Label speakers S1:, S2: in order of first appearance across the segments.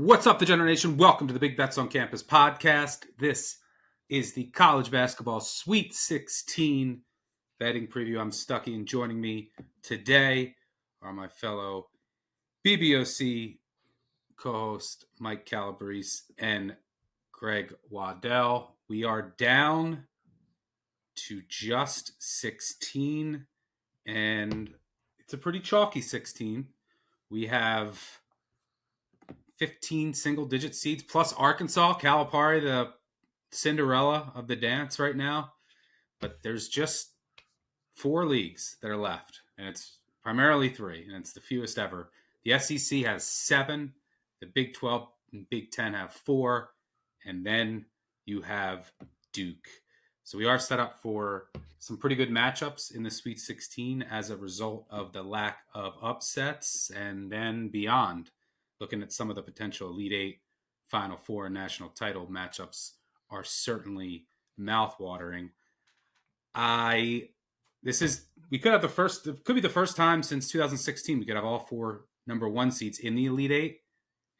S1: What's up, Degenerate Nation? Welcome to the Big Bets on Campus podcast. This is the college basketball Sweet 16 betting preview. I'm Stuckey, and joining me today are my fellow BBOC co-host Mike Calabrese and Greg Waddell. We are down to just 16, and it's a pretty chalky 16. We have 15 single-digit seeds, plus Arkansas, Calipari, the Cinderella of the dance right now. But there's just 4 leagues that are left, and it's primarily 3, and it's the fewest ever. The SEC has 7, the Big 12 and Big 10 have 4, and then you have Duke. So we are set up for some pretty good matchups in the Sweet 16 as a result of the lack of upsets, and then beyond. Looking at some of the potential Elite Eight, Final Four, and national title matchups are certainly mouthwatering. It could be the first time since 2016 we could have all 4 number 1 seeds in the Elite Eight.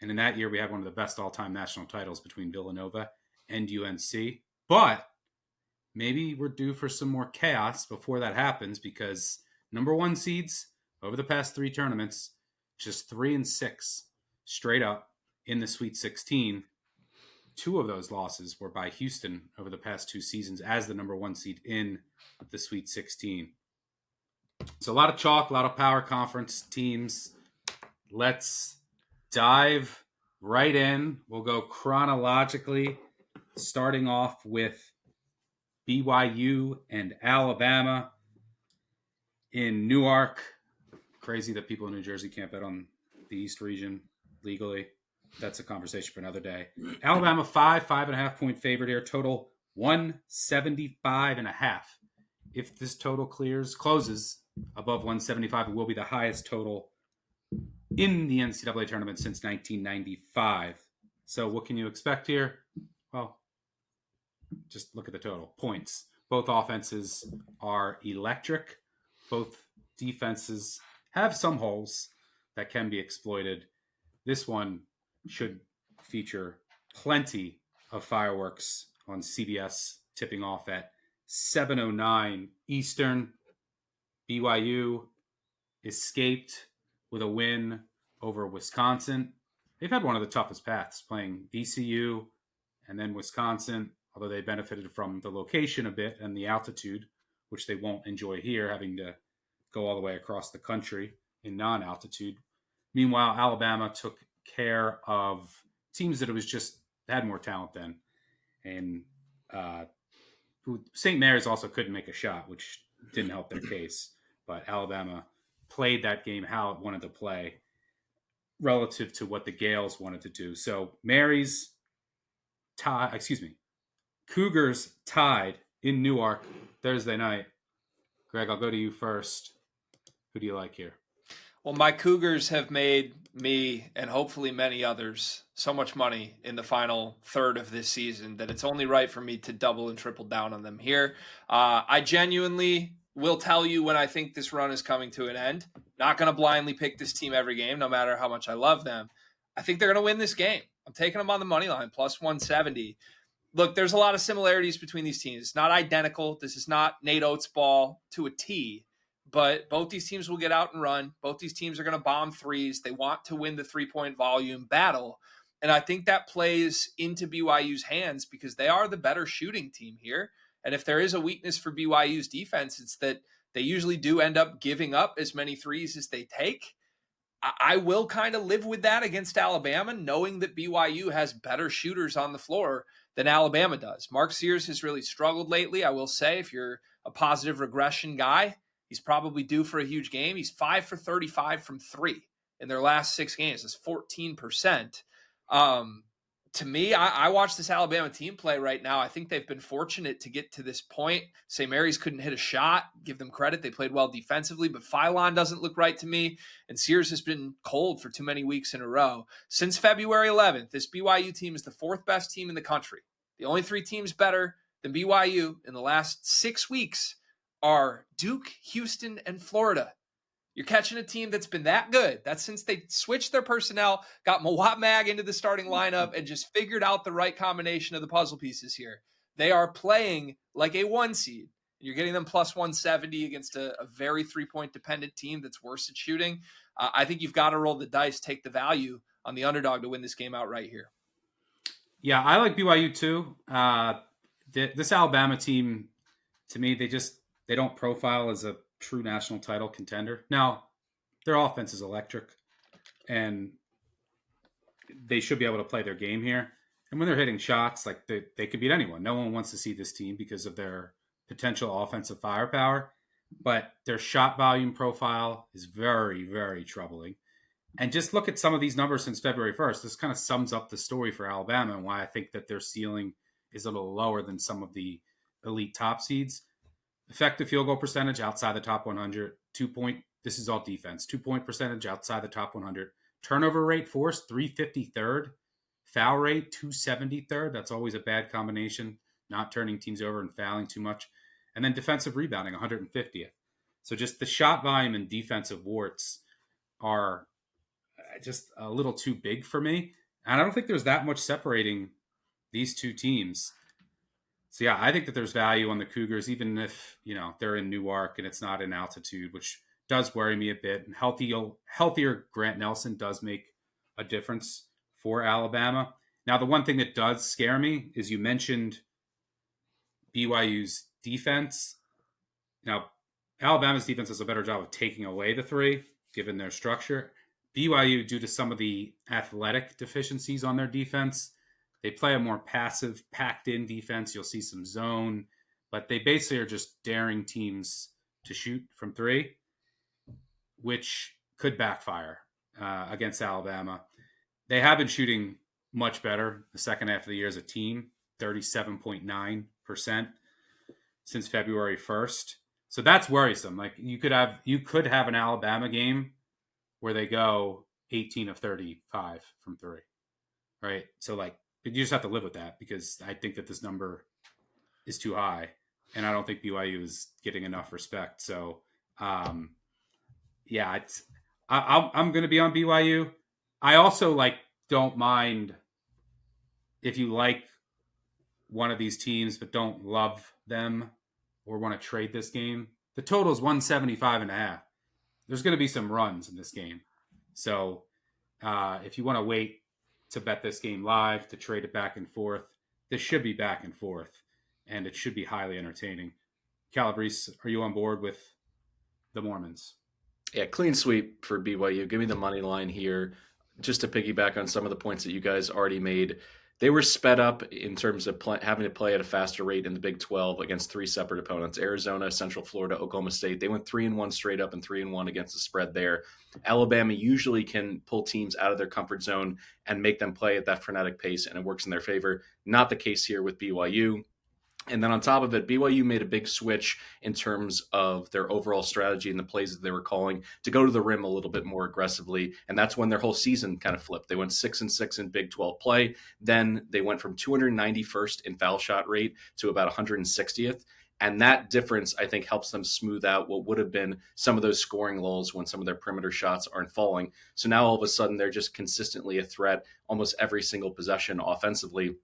S1: And in that year, we had one of the best all-time national titles between Villanova and UNC. But maybe we're due for some more chaos before that happens, because number 1 seeds over the past 3 tournaments, just 3 and 6 straight up in the Sweet 16. 2 of those losses were by Houston over the past 2 seasons as the number 1 seed in the Sweet 16. So a lot of chalk, a lot of power conference teams. Let's dive right in. We'll go chronologically, starting off with BYU and Alabama in Newark. Crazy that people in New Jersey can't bet on the East region legally. That's a conversation for another day. Alabama 5.5 point favorite here. Total 175.5. If this total closes above 175, it will be the highest total in the NCAA tournament since 1995. So what can you expect here? Well, just look at the total. Points. Both offenses are electric. Both defenses have some holes that can be exploited. This one should feature plenty of fireworks on CBS, tipping off at 7:09 Eastern. BYU escaped with a win over Wisconsin. They've had one of the toughest paths, playing VCU and then Wisconsin, although they benefited from the location a bit and the altitude, which they won't enjoy here, having to go all the way across the country in non-altitude. Meanwhile, Alabama took care of teams that it was just had more talent than. And St. Mary's also couldn't make a shot, which didn't help their case. But Alabama played that game how it wanted to play relative to what the Gales wanted to do. So Cougars tied in Newark Thursday night. Greg, I'll go to you first. Who do you like here?
S2: Well, my Cougars have made me and hopefully many others so much money in the final third of this season that it's only right for me to double and triple down on them here. I genuinely will tell you when I think this run is coming to an end. Not going to blindly pick this team every game, no matter how much I love them. I think they're going to win this game. I'm taking them on the money line, plus 170. Look, there's a lot of similarities between these teams. It's not identical. This is not Nate Oates ball to a T. But both these teams will get out and run. Both these teams are going to bomb threes. They want to win the 3-point volume battle. And I think that plays into BYU's hands because they are the better shooting team here. And if there is a weakness for BYU's defense, it's that they usually do end up giving up as many threes as they take. I will kind of live with that against Alabama, knowing that BYU has better shooters on the floor than Alabama does. Mark Sears has really struggled lately. I will say, if you're a positive regression guy, he's probably due for a huge game. He's 5 for 35 from 3 in their last 6 games. That's 14%. To me, I watch this Alabama team play right now. I think they've been fortunate to get to this point. St. Mary's couldn't hit a shot. Give them credit. They played well defensively, but Phylon doesn't look right to me. And Sears has been cold for too many weeks in a row. Since February 11th, this BYU team is the 4th best team in the country. The only 3 teams better than BYU in the last 6 weeks are Duke, Houston, and Florida. You're catching a team that's been that good. That's since they switched their personnel, got Mawat Mag into the starting lineup, and just figured out the right combination of the puzzle pieces here. They are playing like a 1 seed. You're getting them plus 170 against a very 3-point dependent team that's worse at shooting. I think you've got to roll the dice, take the value on the underdog to win this game out right here.
S1: Yeah, I like BYU too. This Alabama team, to me, they don't profile as a true national title contender. Now, their offense is electric, and they should be able to play their game here. And when they're hitting shots, like they could beat anyone. No one wants to see this team because of their potential offensive firepower, but their shot volume profile is very, very troubling. And just look at some of these numbers since February 1st. This kind of sums up the story for Alabama and why I think that their ceiling is a little lower than some of the elite top seeds. Effective field goal percentage outside the top 100. This is all defense. 2-point percentage outside the top 100. Turnover rate forced, 353rd. Foul rate, 273rd. That's always a bad combination, not turning teams over and fouling too much. And then defensive rebounding, 150th. So just the shot volume and defensive warts are just a little too big for me. And I don't think there's that much separating these two teams. So yeah, I think that there's value on the Cougars, even if, they're in Newark and it's not in altitude, which does worry me a bit. And healthier Grant Nelson does make a difference for Alabama. Now, the one thing that does scare me is you mentioned BYU's defense. Now, Alabama's defense does a better job of taking away the three, given their structure. BYU, due to some of the athletic deficiencies on their defense, they play a more passive, packed-in defense. You'll see some zone, but they basically are just daring teams to shoot from three, which could backfire against Alabama. They have been shooting much better the second half of the year as a team, 37.9% since February 1st. So that's worrisome. Like you could have an Alabama game where they go 18 of 35 from three, right? So you just have to live with that because I think that this number is too high, and I don't think BYU is getting enough respect. So, I'm going to be on BYU. I also don't mind if you like one of these teams but don't love them or want to trade this game. The total is 175.5. There's going to be some runs in this game. So if you want to wait to bet this game live, to trade it back and forth, this should be back and forth, and it should be highly entertaining. Calabrese, are you on board with the Mormons?
S3: Yeah, clean sweep for BYU. Give me the money line here. Just to piggyback on some of the points that you guys already made, they were sped up in terms of having to play at a faster rate in the Big 12 against three separate opponents: Arizona, Central Florida, Oklahoma State. They went 3-1 straight up and 3-1 against the spread there. Alabama usually can pull teams out of their comfort zone and make them play at that frenetic pace, and it works in their favor. Not the case here with BYU. And then on top of it, BYU made a big switch in terms of their overall strategy and the plays that they were calling to go to the rim a little bit more aggressively. And that's when their whole season kind of flipped. They went 6-6 in Big 12 play. Then they went from 291st in foul shot rate to about 160th. And that difference, I think, helps them smooth out what would have been some of those scoring lulls when some of their perimeter shots aren't falling. So now all of a sudden they're just consistently a threat almost every single possession offensively.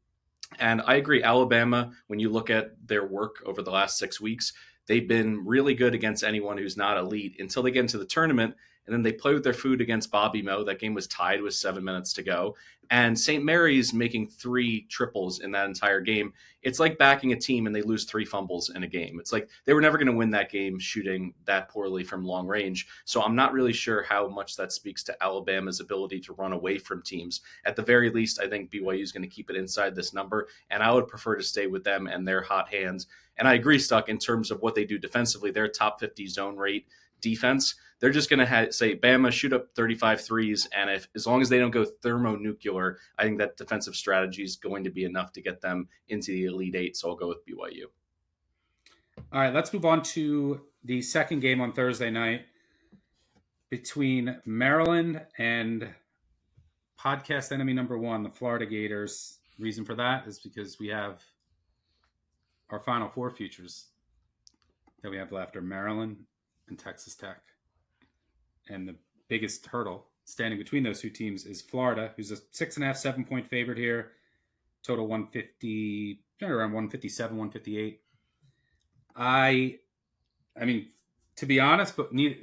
S3: And I agree, Alabama, when you look at their work over the last 6 weeks, they've been really good against anyone who's not elite until they get into the tournament. And then they play with their food against Bobby Mo. That game was tied with 7 minutes to go. And St. Mary's making 3 triples in that entire game. It's like backing a team and they lose 3 fumbles in a game. It's like they were never going to win that game shooting that poorly from long range. So I'm not really sure how much that speaks to Alabama's ability to run away from teams. At the very least, I think BYU is going to keep it inside this number. And I would prefer to stay with them and their hot hands. And I agree, Stuck, in terms of what they do defensively, their top 50 zone rate defense. They're just going to say, Bama, shoot up 35 threes. And as long as they don't go thermonuclear, I think that defensive strategy is going to be enough to get them into the Elite Eight. So I'll go with BYU.
S1: All right, let's move on to the second game on Thursday night between Maryland and podcast enemy number 1, the Florida Gators. Reason for that is because we have our Final Four futures that we have left are Maryland and Texas Tech. And the biggest hurdle standing between those two teams is Florida, who's a 6.5, 7-point favorite here. Total 150, around 157, 158. I mean, to be honest, but we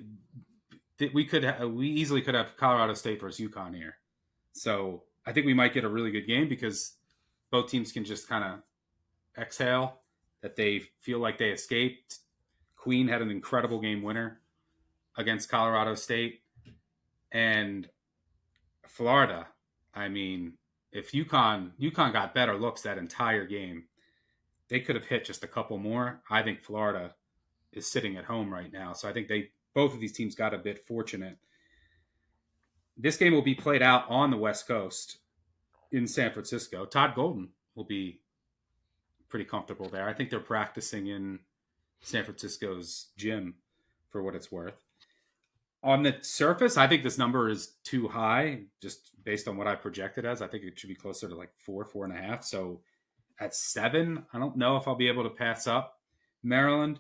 S1: easily could have Colorado State versus UConn here. So I think we might get a really good game because both teams can just kind of exhale that they feel like they escaped. Queen had an incredible game winner against Colorado State. And Florida, I mean, if UConn got better looks that entire game, they could have hit just a couple more. I think Florida is sitting at home right now. So I think both of these teams got a bit fortunate. This game will be played out on the West Coast in San Francisco. Todd Golden will be pretty comfortable there. I think they're practicing in San Francisco's gym for what it's worth. On the surface, I think this number is too high, just based on what I projected as. I think it should be closer to like 4.5. So at 7, I don't know if I'll be able to pass up Maryland.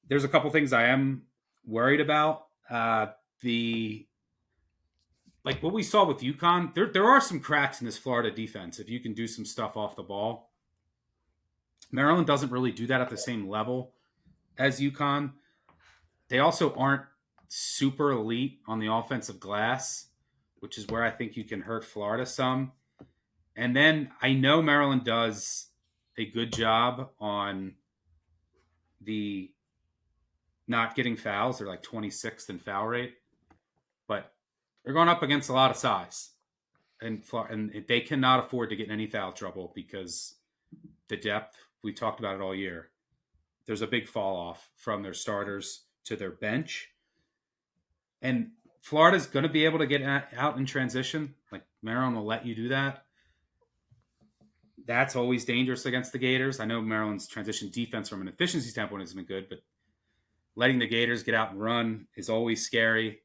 S1: There's a couple things I am worried about. Like what we saw with UConn, there are some cracks in this Florida defense if you can do some stuff off the ball. Maryland doesn't really do that at the same level as UConn. They also aren't super elite on the offensive glass, which is where I think you can hurt Florida some. And then I know Maryland does a good job on the not getting fouls. They're like 26th in foul rate, but they're going up against a lot of size, and they cannot afford to get in any foul trouble because the depth, we talked about it all year. There's a big fall off from their starters to their bench. And Florida's going to be able to get out in transition. Like Maryland will let you do that. That's always dangerous against the Gators. I know Maryland's transition defense from an efficiency standpoint hasn't been good, but letting the Gators get out and run is always scary.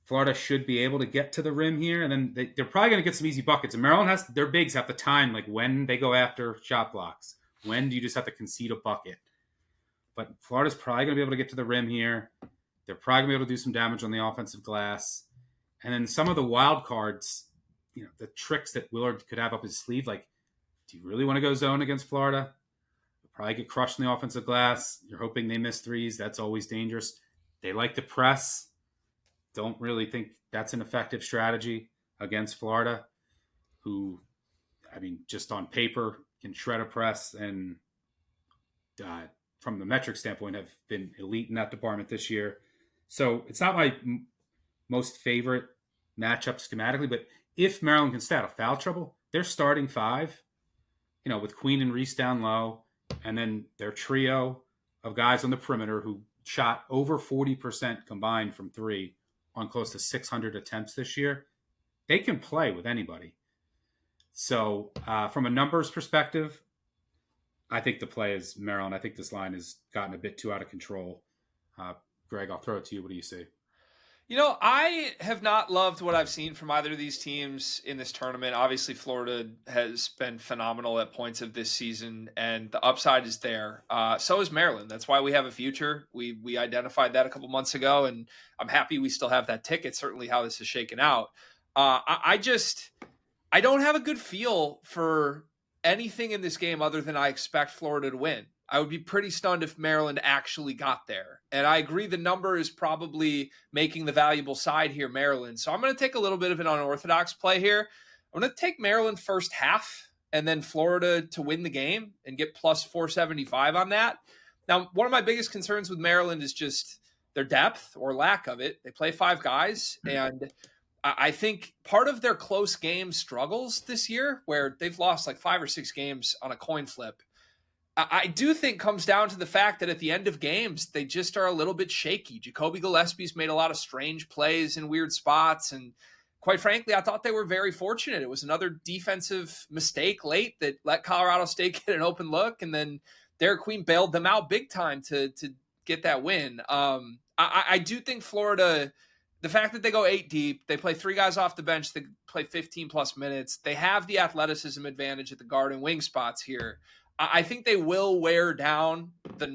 S1: Florida should be able to get to the rim here, and then they're probably going to get some easy buckets. And Maryland their bigs have the time, like when they go after shot blocks. When do you just have to concede a bucket? But Florida's probably going to be able to get to the rim here. They're probably going to be able to do some damage on the offensive glass. And then some of the wild cards, the tricks that Willard could have up his sleeve, like, do you really want to go zone against Florida? You'll probably get crushed in the offensive glass. You're hoping they miss threes. That's always dangerous. They like to press. Don't really think that's an effective strategy against Florida, who, I mean, just on paper can shred a press and from the metric standpoint have been elite in that department this year. So it's not my most favorite matchup schematically, but if Maryland can stay out of foul trouble, they're starting 5, with Queen and Reese down low, and then their trio of guys on the perimeter who shot over 40% combined from 3 on close to 600 attempts this year. They can play with anybody. So from a numbers perspective, I think the play is Maryland. I think this line has gotten a bit too out of control. Greg, I'll throw it to you. What do you see?
S2: I have not loved what I've seen from either of these teams in this tournament. Obviously, Florida has been phenomenal at points of this season, and the upside is there. So is Maryland. That's why we have a future. We identified that a couple months ago, and I'm happy we still have that ticket, certainly how this is shaken out. I don't have a good feel for anything in this game other than I expect Florida to win. I would be pretty stunned if Maryland actually got there. And I agree the number is probably making the valuable side here, Maryland. So I'm going to take a little bit of an unorthodox play here. I'm going to take Maryland first half and then Florida to win the game and get plus 475 on that. Now, one of my biggest concerns with Maryland is just their depth or lack of it. They play 5 guys, and I think part of their close game struggles this year, where they've lost like 5 or 6 games on a coin flip, I do think comes down to the fact that at the end of games, they just are a little bit shaky. Jacoby Gillespie's made a lot of strange plays in weird spots. And quite frankly, I thought they were very fortunate. It was another defensive mistake late that let Colorado State get an open look. And then Derek Queen bailed them out big time to get that win. I do think Florida, the fact that they go 8 deep, they play 3 guys off the bench, they play 15 plus minutes. They have the athleticism advantage at the guard and wing spots here. I think they will wear down the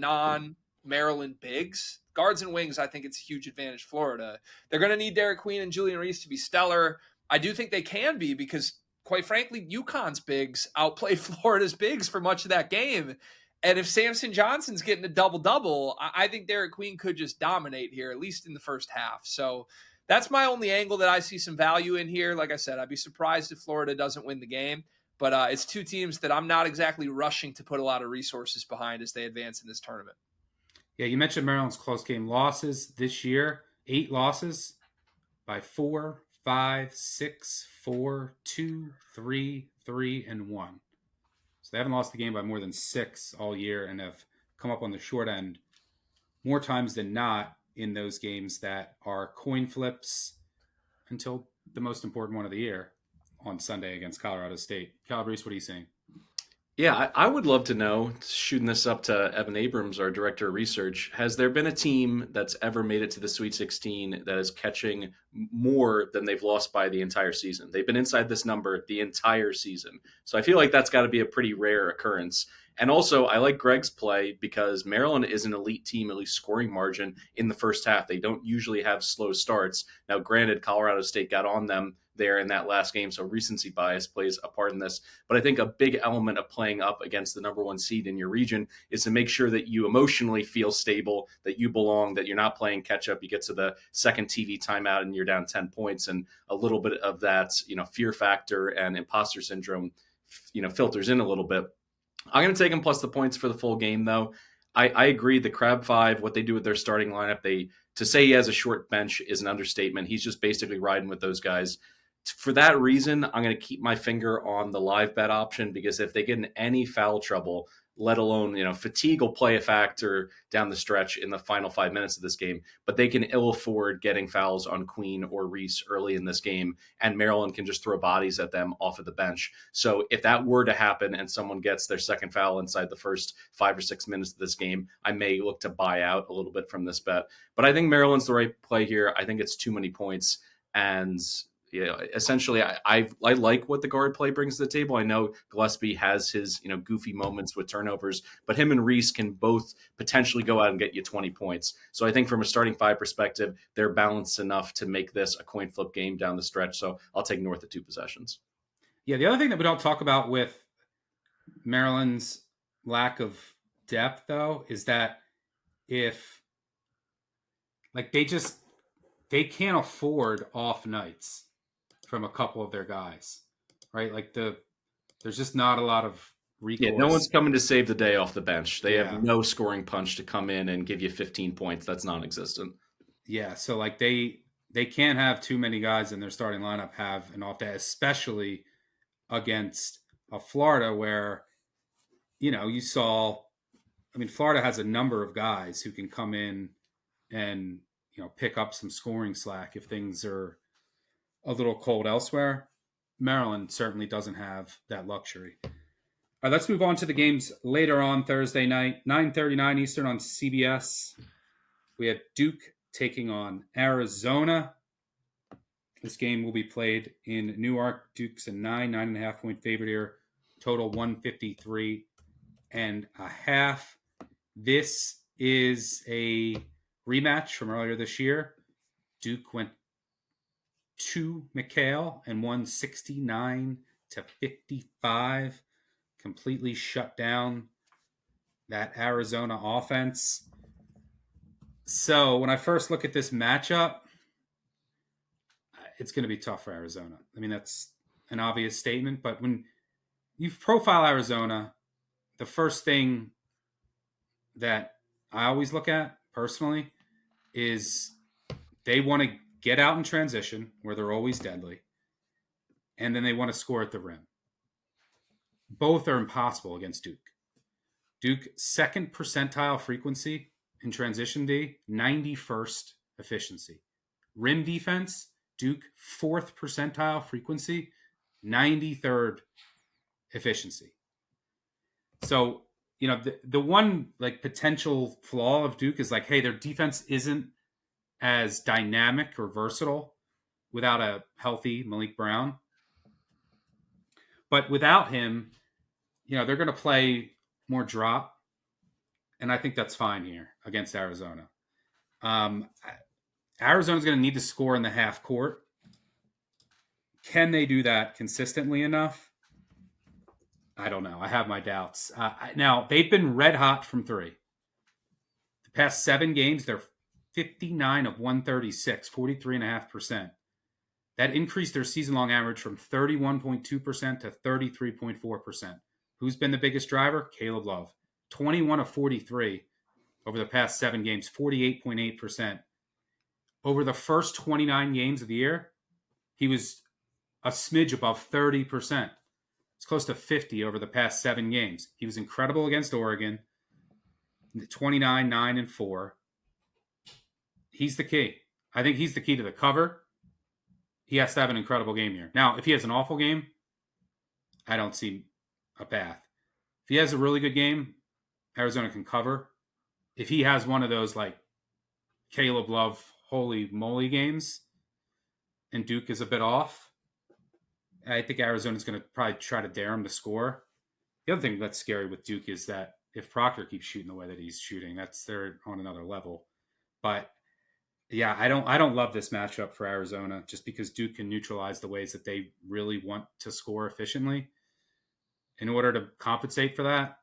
S2: Maryland bigs. Guards and wings, I think it's a huge advantage Florida. They're going to need Derek Queen and Julian Reese to be stellar. I do think they can be because, quite frankly, UConn's bigs outplayed Florida's bigs for much of that game. And if Samson Johnson's getting a double-double, I think Derek Queen could just dominate here, at least in the first half. So that's my only angle that I see some value in here. Like I said, I'd be surprised if Florida doesn't win the game. But it's two teams that I'm not exactly rushing to put a lot of resources behind as they advance in this tournament.
S1: Yeah, you mentioned Maryland's close game losses this year. 8 losses by 4, 5, 6, 4, 2, 3, 3, and 1. So they haven't lost the game by more than 6 all year and have come up on the short end more times than not in those games that are coin flips until the most important one of the year on Sunday against Colorado State. Calabrese, what are you saying?
S3: Yeah, I would love to know, shooting this up to Evan Abrams, our director of research, has there been a team that's ever made it to the Sweet 16 that is catching more than they've lost by the entire season? They've been inside this number the entire season. So I feel like that's got to be a pretty rare occurrence. And also, I like Greg's play because Maryland is an elite team, at least scoring margin in the first half. They don't usually have slow starts. Now, granted, Colorado State got on them there in that last game, so recency bias plays a part in this. But I think a big element of playing up against the number 1 seed in your region is to make sure that you emotionally feel stable, that you belong, that you're not playing catch up. You get to the second TV timeout and you're down 10 points, and a little bit of that, fear factor and imposter syndrome, filters in a little bit. I'm going to take him plus the points for the full game, though. I agree. The Crab Five, what they do with their starting lineup, to say he has a short bench is an understatement. He's just basically riding with those guys. For that reason, I'm going to keep my finger on the live bet option because if they get in any foul trouble, let alone, fatigue will play a factor down the stretch in the final 5 minutes of this game, but they can ill afford getting fouls on Queen or Reese early in this game, and Maryland can just throw bodies at them off of the bench. So if that were to happen and someone gets their second foul inside the first 5 or 6 minutes of this game, I may look to buy out a little bit from this bet. But I think Maryland's the right play here. I think it's too many points, and essentially, I like what the guard play brings to the table. I know Gillespie has his goofy moments with turnovers, but him and Reese can both potentially go out and get you 20 points. So I think from a starting 5 perspective, they're balanced enough to make this a coin flip game down the stretch. So I'll take north of 2 possessions.
S1: Yeah, the other thing that we don't talk about with Maryland's lack of depth, though, is that if they can't afford off nights from a couple of their guys, right? There's just not a lot of recourse.
S3: Yeah, no one's coming to save the day off the bench. They have no scoring punch to come in and give you 15 points. That's non-existent.
S1: Yeah, so they can't have too many guys in their starting lineup have an off day, especially against a Florida where, Florida has a number of guys who can come in and, pick up some scoring slack if things are a little cold elsewhere. Maryland certainly doesn't have that luxury. All right, let's move on to the games later on Thursday night, 9:39 Eastern on CBS. We have Duke taking on Arizona. This game will be played in Newark. Duke's a 9.5 point favorite here. Total 153.5. This is a rematch from earlier this year. Duke went to McHale and won 69-55. Completely shut down that Arizona offense. So when I first look at this matchup, it's going to be tough for Arizona. That's an obvious statement, but when you profile Arizona, the first thing that I always look at personally is they want to get out in transition where they're always deadly, and then they want to score at the rim. Both are impossible against Duke. Duke, second percentile frequency in transition D, 91st efficiency. Rim defense, Duke, 4th percentile frequency, 93rd efficiency. So, the one potential flaw of Duke is hey, their defense isn't as dynamic or versatile without a healthy Malik Brown. But without him, they're going to play more drop. and I think that's fine here against Arizona. Arizona's going to need to score in the half court. Can they do that consistently enough? I don't know. I have my doubts. Now, they've been red hot from three. The past 7 games, they're 59 of 136, 43.5%. That increased their season-long average from 31.2% to 33.4%. Who's been the biggest driver? Caleb Love. 21 of 43 over the past 7 games, 48.8%. Over the first 29 games of the year, he was a smidge above 30%. It's close to 50 over the past 7 games. He was incredible against Oregon, 29, 9, and 4. He's the key. I think he's the key to the cover. He has to have an incredible game here. Now, if he has an awful game, I don't see a path. If he has a really good game, Arizona can cover. If he has one of those like Caleb Love, holy moly games, and Duke is a bit off, I think Arizona's going to probably try to dare him to score. The other thing that's scary with Duke is that if Proctor keeps shooting the way that he's shooting, they're on another level. But yeah, I don't love this matchup for Arizona just because Duke can neutralize the ways that they really want to score efficiently. In order to compensate for that,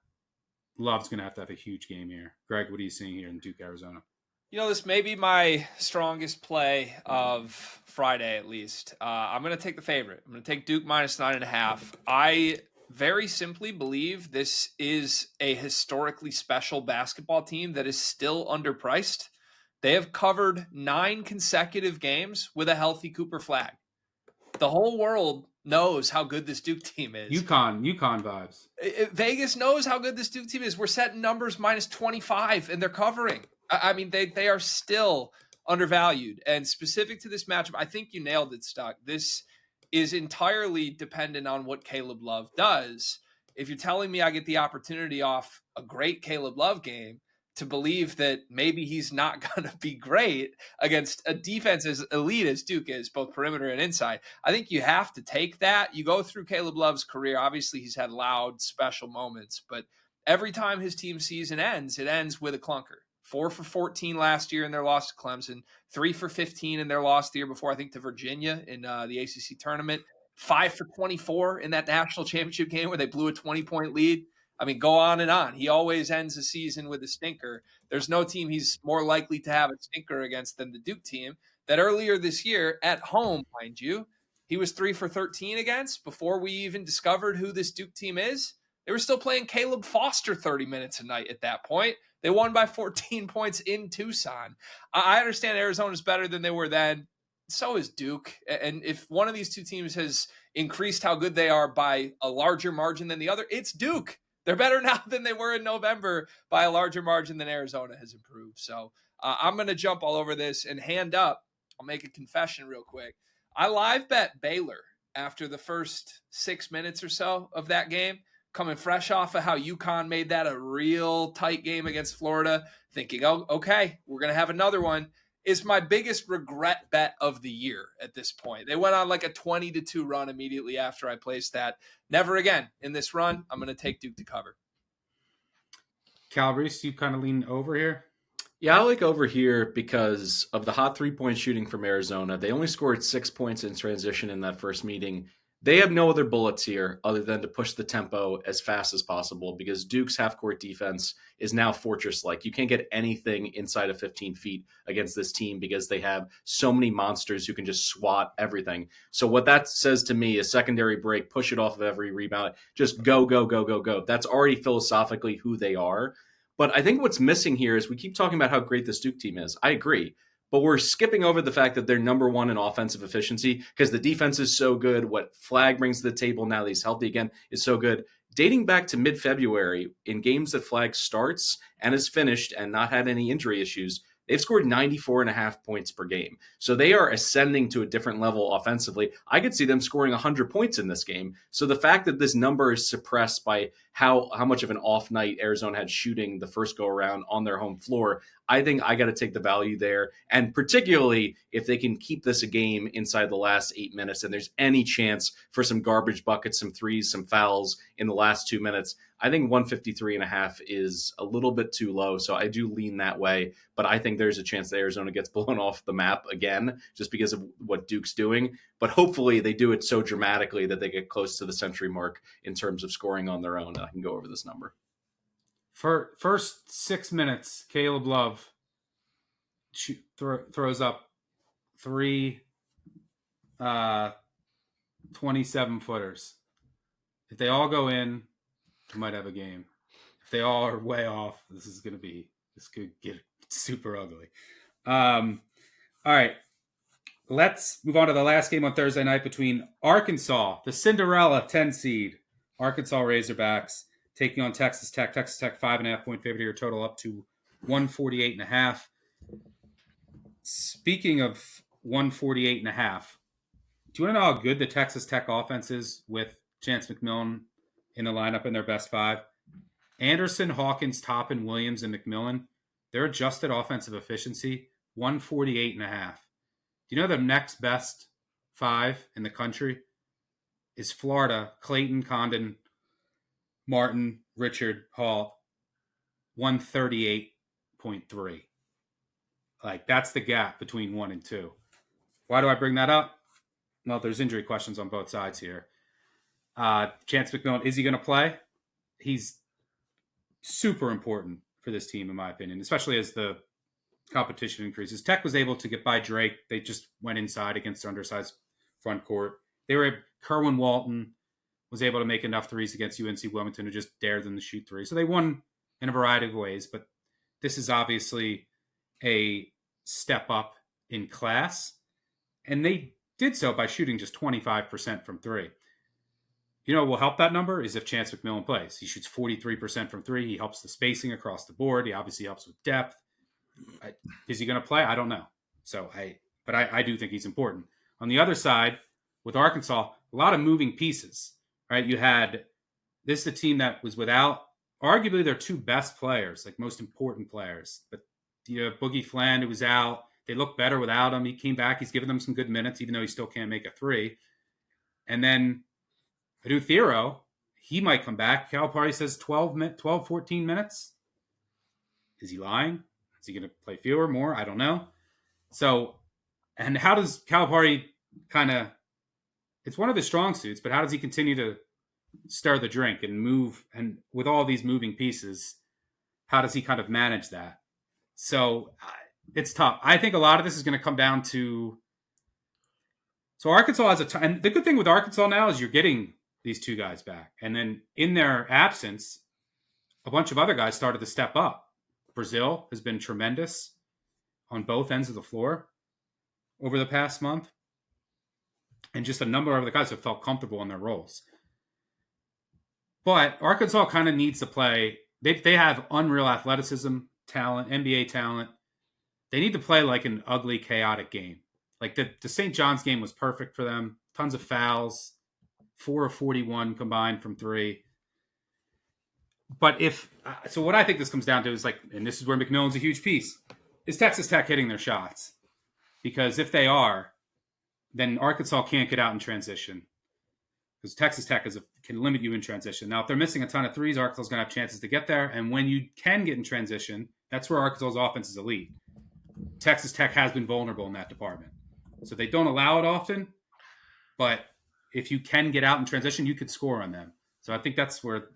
S1: Love's going to have a huge game here. Greg, what are you seeing here in Duke, Arizona?
S2: This may be my strongest play of Friday, at least. I'm going to take the favorite. I'm going to take Duke minus 9.5. I very simply believe this is a historically special basketball team that is still underpriced. They have covered 9 consecutive games with a healthy Cooper Flag. The whole world knows how good this Duke team is.
S1: UConn vibes.
S2: Vegas knows how good this Duke team is. We're setting numbers minus 25, and they're covering. I mean, they are still undervalued. And specific to this matchup, I think you nailed it, Stuck. This is entirely dependent on what Caleb Love does. If you're telling me I get the opportunity off a great Caleb Love game to believe that maybe he's not going to be great against a defense as elite as Duke is, both perimeter and inside, I think you have to take that. You go through Caleb Love's career. Obviously, he's had loud, special moments, but every time his team season ends, it ends with a clunker. 4 for 14 last year in their loss to Clemson, 3 for 15 in their loss the year before, I think, to Virginia in the ACC tournament, 5 for 24 in that national championship game where they blew a 20-point lead. I mean, go on and on. He always ends the season with a stinker. There's no team he's more likely to have a stinker against than the Duke team that earlier this year at home, mind you, he was 3 for 13 against before we even discovered who this Duke team is. They were still playing Caleb Foster 30 minutes a night at that point. They won by 14 points in Tucson. I understand Arizona's better than they were then. So is Duke. And if one of these two teams has increased how good they are by a larger margin than the other, it's Duke. They're better now than they were in November by a larger margin than Arizona has improved. So I'm going to jump all over this and hand up. I'll make a confession real quick. I live bet Baylor after the first 6 minutes or so of that game, coming fresh off of how UConn made that a real tight game against Florida, thinking, oh, okay, we're going to have another one, is my biggest regret bet of the year at this point. They went on like a 20-2 run immediately after I placed that. Never again in this run. I'm going to take Duke to cover.
S1: Calabrese, you kind of lean over here?
S3: Yeah, I like over here because of the hot 3-point shooting from Arizona. They only scored 6 points in transition in that first meeting. They have no other bullets here other than to push the tempo as fast as possible because Duke's half-court defense is now fortress-like. You can't get anything inside of 15 feet against this team because they have so many monsters who can just swat everything. So what that says to me is secondary break, push it off of every rebound, just go, go, go, go, go. That's already philosophically who they are. But I think what's missing here is we keep talking about how great this Duke team is. I agree. But we're skipping over the fact that they're number one in offensive efficiency because the defense is so good. What Flag brings to the table now that he's healthy again is so good. Dating back to mid-February, in games that Flag starts and has finished and not had any injury issues, they've scored 94.5 points per game. So they are ascending to a different level offensively. I could see them scoring 100 points in this game. So the fact that this number is suppressed by how much of an off night Arizona had shooting the first go-around on their home floor, I think I got to take the value there. And particularly if they can keep this a game inside the last 8 minutes and there's any chance for some garbage buckets, some threes, some fouls in the last 2 minutes, I think 153.5 is a little bit too low. So I do lean that way. But I think there's a chance that Arizona gets blown off the map again just because of what Duke's doing. But hopefully they do it so dramatically that they get close to the century mark in terms of scoring on their own. And I can go over this number.
S1: For first 6 minutes, Caleb Love throws up 3 27-footers. If they all go in, we might have a game. If they all are way off, this could get super ugly. All right. Let's move on to the last game on Thursday night between Arkansas, the Cinderella 10 seed, Arkansas Razorbacks, taking on Texas Tech. Texas Tech 5.5-point favorite here, total up to 148.5. Speaking of 148.5, do you want to know how good the Texas Tech offense is with Chance McMillan in the lineup in their best 5? Anderson, Hawkins, Toppin, Williams, and McMillan, their adjusted offensive efficiency, 148.5. Do you know the next best 5 in the country is Florida, Clayton, Condon, Martin, Richard, Hall, 138.3. Like, that's the gap between 1 and 2. Why do I bring that up? Well, there's injury questions on both sides here. Chance McMillan, is he going to play? He's super important for this team, in my opinion, especially as the competition increases. Tech was able to get by Drake. They just went inside against the undersized front court. Kerwin Walton was able to make enough threes against UNC Wilmington to just dare them to shoot 3. So they won in a variety of ways, but this is obviously a step up in class. And they did so by shooting just 25% from 3. You know what will help that number is if Chance McMillan plays. He shoots 43% from 3. He helps the spacing across the board. He obviously helps with depth. Is he going to play? I don't know. But I do think he's important. On the other side, with Arkansas, a lot of moving pieces, right? This is a team that was without arguably their 2 best players, like most important players. But Boogie Fland, who was out, they look better without him. He came back. He's given them some good minutes, even though he still can't make a 3. And then Adu Thero, he might come back. Calipari says 12, 14 minutes. Is he lying? Is he going to play fewer, more? I don't know. So, and how does Calipari it's one of his strong suits, but how does he continue to stir the drink and move? And with all these moving pieces, how does he kind of manage that? So it's tough. I think a lot of this is going to come down to, so Arkansas has and the good thing with Arkansas now is you're getting these 2 guys back. And then in their absence, a bunch of other guys started to step up. Brazil has been tremendous on both ends of the floor over the past month. And just a number of the guys have felt comfortable in their roles. But Arkansas kind of needs to play. They have unreal athleticism, talent, NBA talent. They need to play like an ugly, chaotic game. Like the St. John's game was perfect for them. Tons of fouls, 4 of 41 combined from 3. But so what I think this comes down to is and this is where McMillan's a huge piece, is Texas Tech hitting their shots. Because if they are, then Arkansas can't get out in transition. Because Texas Tech can limit you in transition. Now, if they're missing a ton of threes, Arkansas is going to have chances to get there. And when you can get in transition, that's where Arkansas's offense is elite. Texas Tech has been vulnerable in that department. So they don't allow it often. But if you can get out in transition, you could score on them. So I think that's where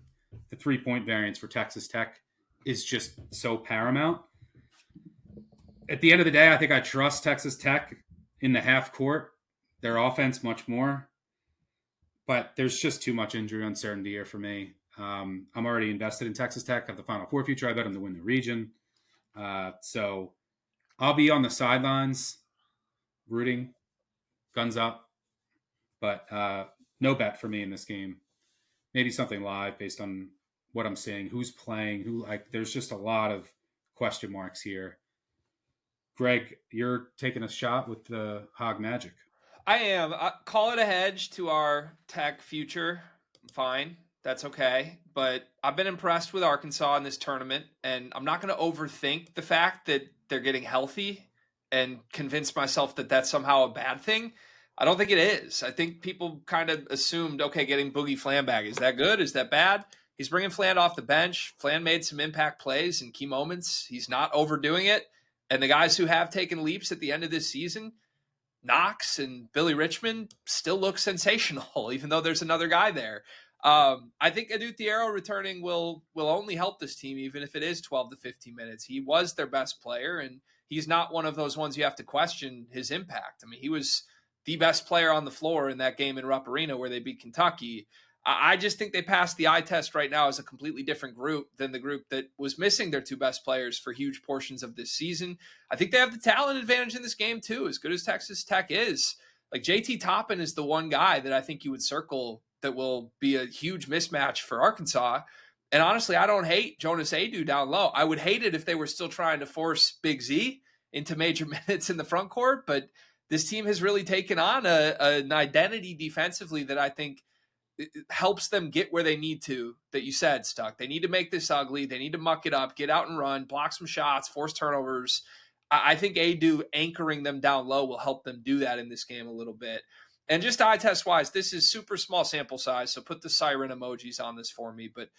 S1: the 3-point variance for Texas Tech is just so paramount. At the end of the day, I think I trust Texas Tech in the half court, their offense much more. But there's just too much injury uncertainty here for me. I'm already invested in Texas Tech. I have the Final Four future. I bet them to win the region. So I'll be on the sidelines rooting, guns up. But no bet for me in this game. Maybe something live based on what I'm seeing, who's playing, there's just a lot of question marks here. Greg, you're taking a shot with the Hog Magic.
S2: I am. Call it a hedge to our Tech future. Fine. That's okay. But I've been impressed with Arkansas in this tournament, and I'm not going to overthink the fact that they're getting healthy and convince myself that that's somehow a bad thing. I don't think it is. I think people kind of assumed, okay, getting Boogie Flan back, is that good? Is that bad? He's bringing Flan off the bench. Flan made some impact plays in key moments. He's not overdoing it. And the guys who have taken leaps at the end of this season, Knox and Billy Richmond, still look sensational, even though there's another guy there. I think Adutiero returning will only help this team, even if it is 12 to 15 minutes. He was their best player, and he's not one of those ones you have to question his impact. I mean, he was the best player on the floor in that game in Rupp Arena where they beat Kentucky. I just think they passed the eye test right now as a completely different group than the group that was missing their two best players for huge portions of this season. I think they have the talent advantage in this game too, as good as Texas Tech is. Like JT Toppin is the one guy that I think you would circle that will be a huge mismatch for Arkansas. And honestly, I don't hate Jonas Adu down low. I would hate it if they were still trying to force Big Z into major minutes in the front court, but this team has really taken on an identity defensively that I think it helps them get where they need to, that you said, Stuck. They need to make this ugly. They need to muck it up, get out and run, block some shots, force turnovers. I think Adu anchoring them down low will help them do that in this game a little bit. And just eye test wise, this is super small sample size, so put the siren emojis on this for me. But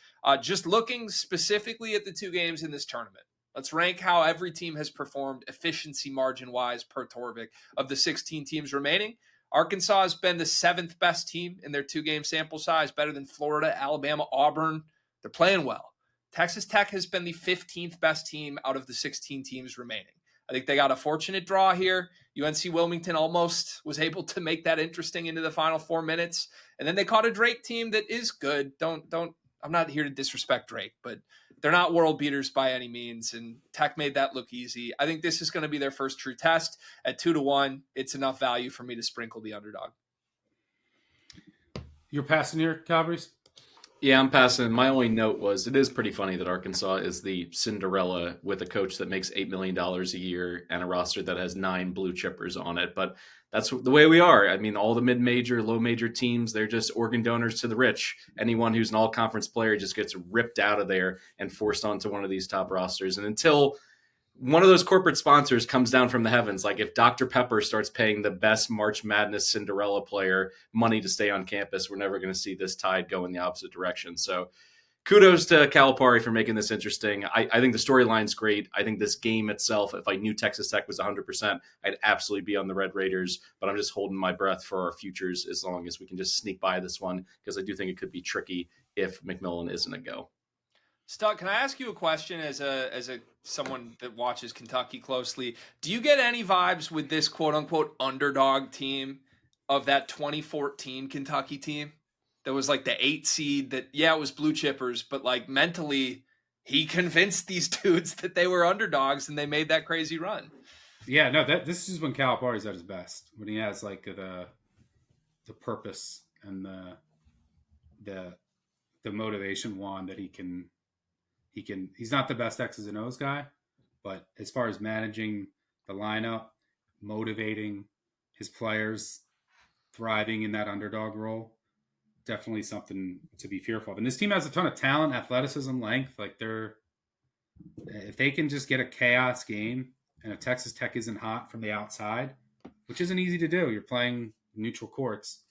S2: just looking specifically at the two games in this tournament, let's rank how every team has performed efficiency margin wise per Torvik of the 16 teams remaining. Arkansas has been the 7th best team in their 2-game sample size, better than Florida, Alabama, Auburn. They're playing well. Texas Tech has been the 15th best team out of the 16 teams remaining. I think they got a fortunate draw here. UNC Wilmington almost was able to make that interesting into the final 4 minutes. And then they caught a Drake team that is good. I'm not here to disrespect Drake, but they're not world beaters by any means. And Tech made that look easy. I think this is going to be their first true test at 2-1. It's enough value for me to sprinkle the underdog.
S1: You're passing here, Calabrese?
S3: Yeah, I'm passing. My only note was it is pretty funny that Arkansas is the Cinderella with a coach that makes $8 million a year and a roster that has 9 blue chippers on it. But that's the way we are. I mean, all the mid-major, low-major teams, they're just organ donors to the rich. Anyone who's an all-conference player just gets ripped out of there and forced onto one of these top rosters. And until one of those corporate sponsors comes down from the heavens, like if Dr. Pepper starts paying the best March Madness Cinderella player money to stay on campus, we're never going to see this tide go in the opposite direction. So kudos to Calipari for making this interesting. I think the storyline's great. I think this game itself, if I knew Texas Tech was 100%, I'd absolutely be on the Red Raiders, but I'm just holding my breath for our futures as long as we can just sneak by this one, because I do think it could be tricky if McMillan isn't a go.
S2: Stuck, can I ask you a question as a someone that watches Kentucky closely? Do you get any vibes with this quote-unquote underdog team of that 2014 Kentucky team that was like the 8 seed that, yeah, it was blue chippers, but like mentally he convinced these dudes that they were underdogs and they made that crazy run?
S1: Yeah, no, this is when Calipari's at his best, when he has like the purpose and the motivation wand that he's not the best X's and O's guy, but as far as managing the lineup, motivating his players, thriving in that underdog role, definitely something to be fearful of. And this team has a ton of talent, athleticism, length. Like if they can just get a chaos game, and if Texas Tech isn't hot from the outside, which isn't easy to do, you're playing neutral courts.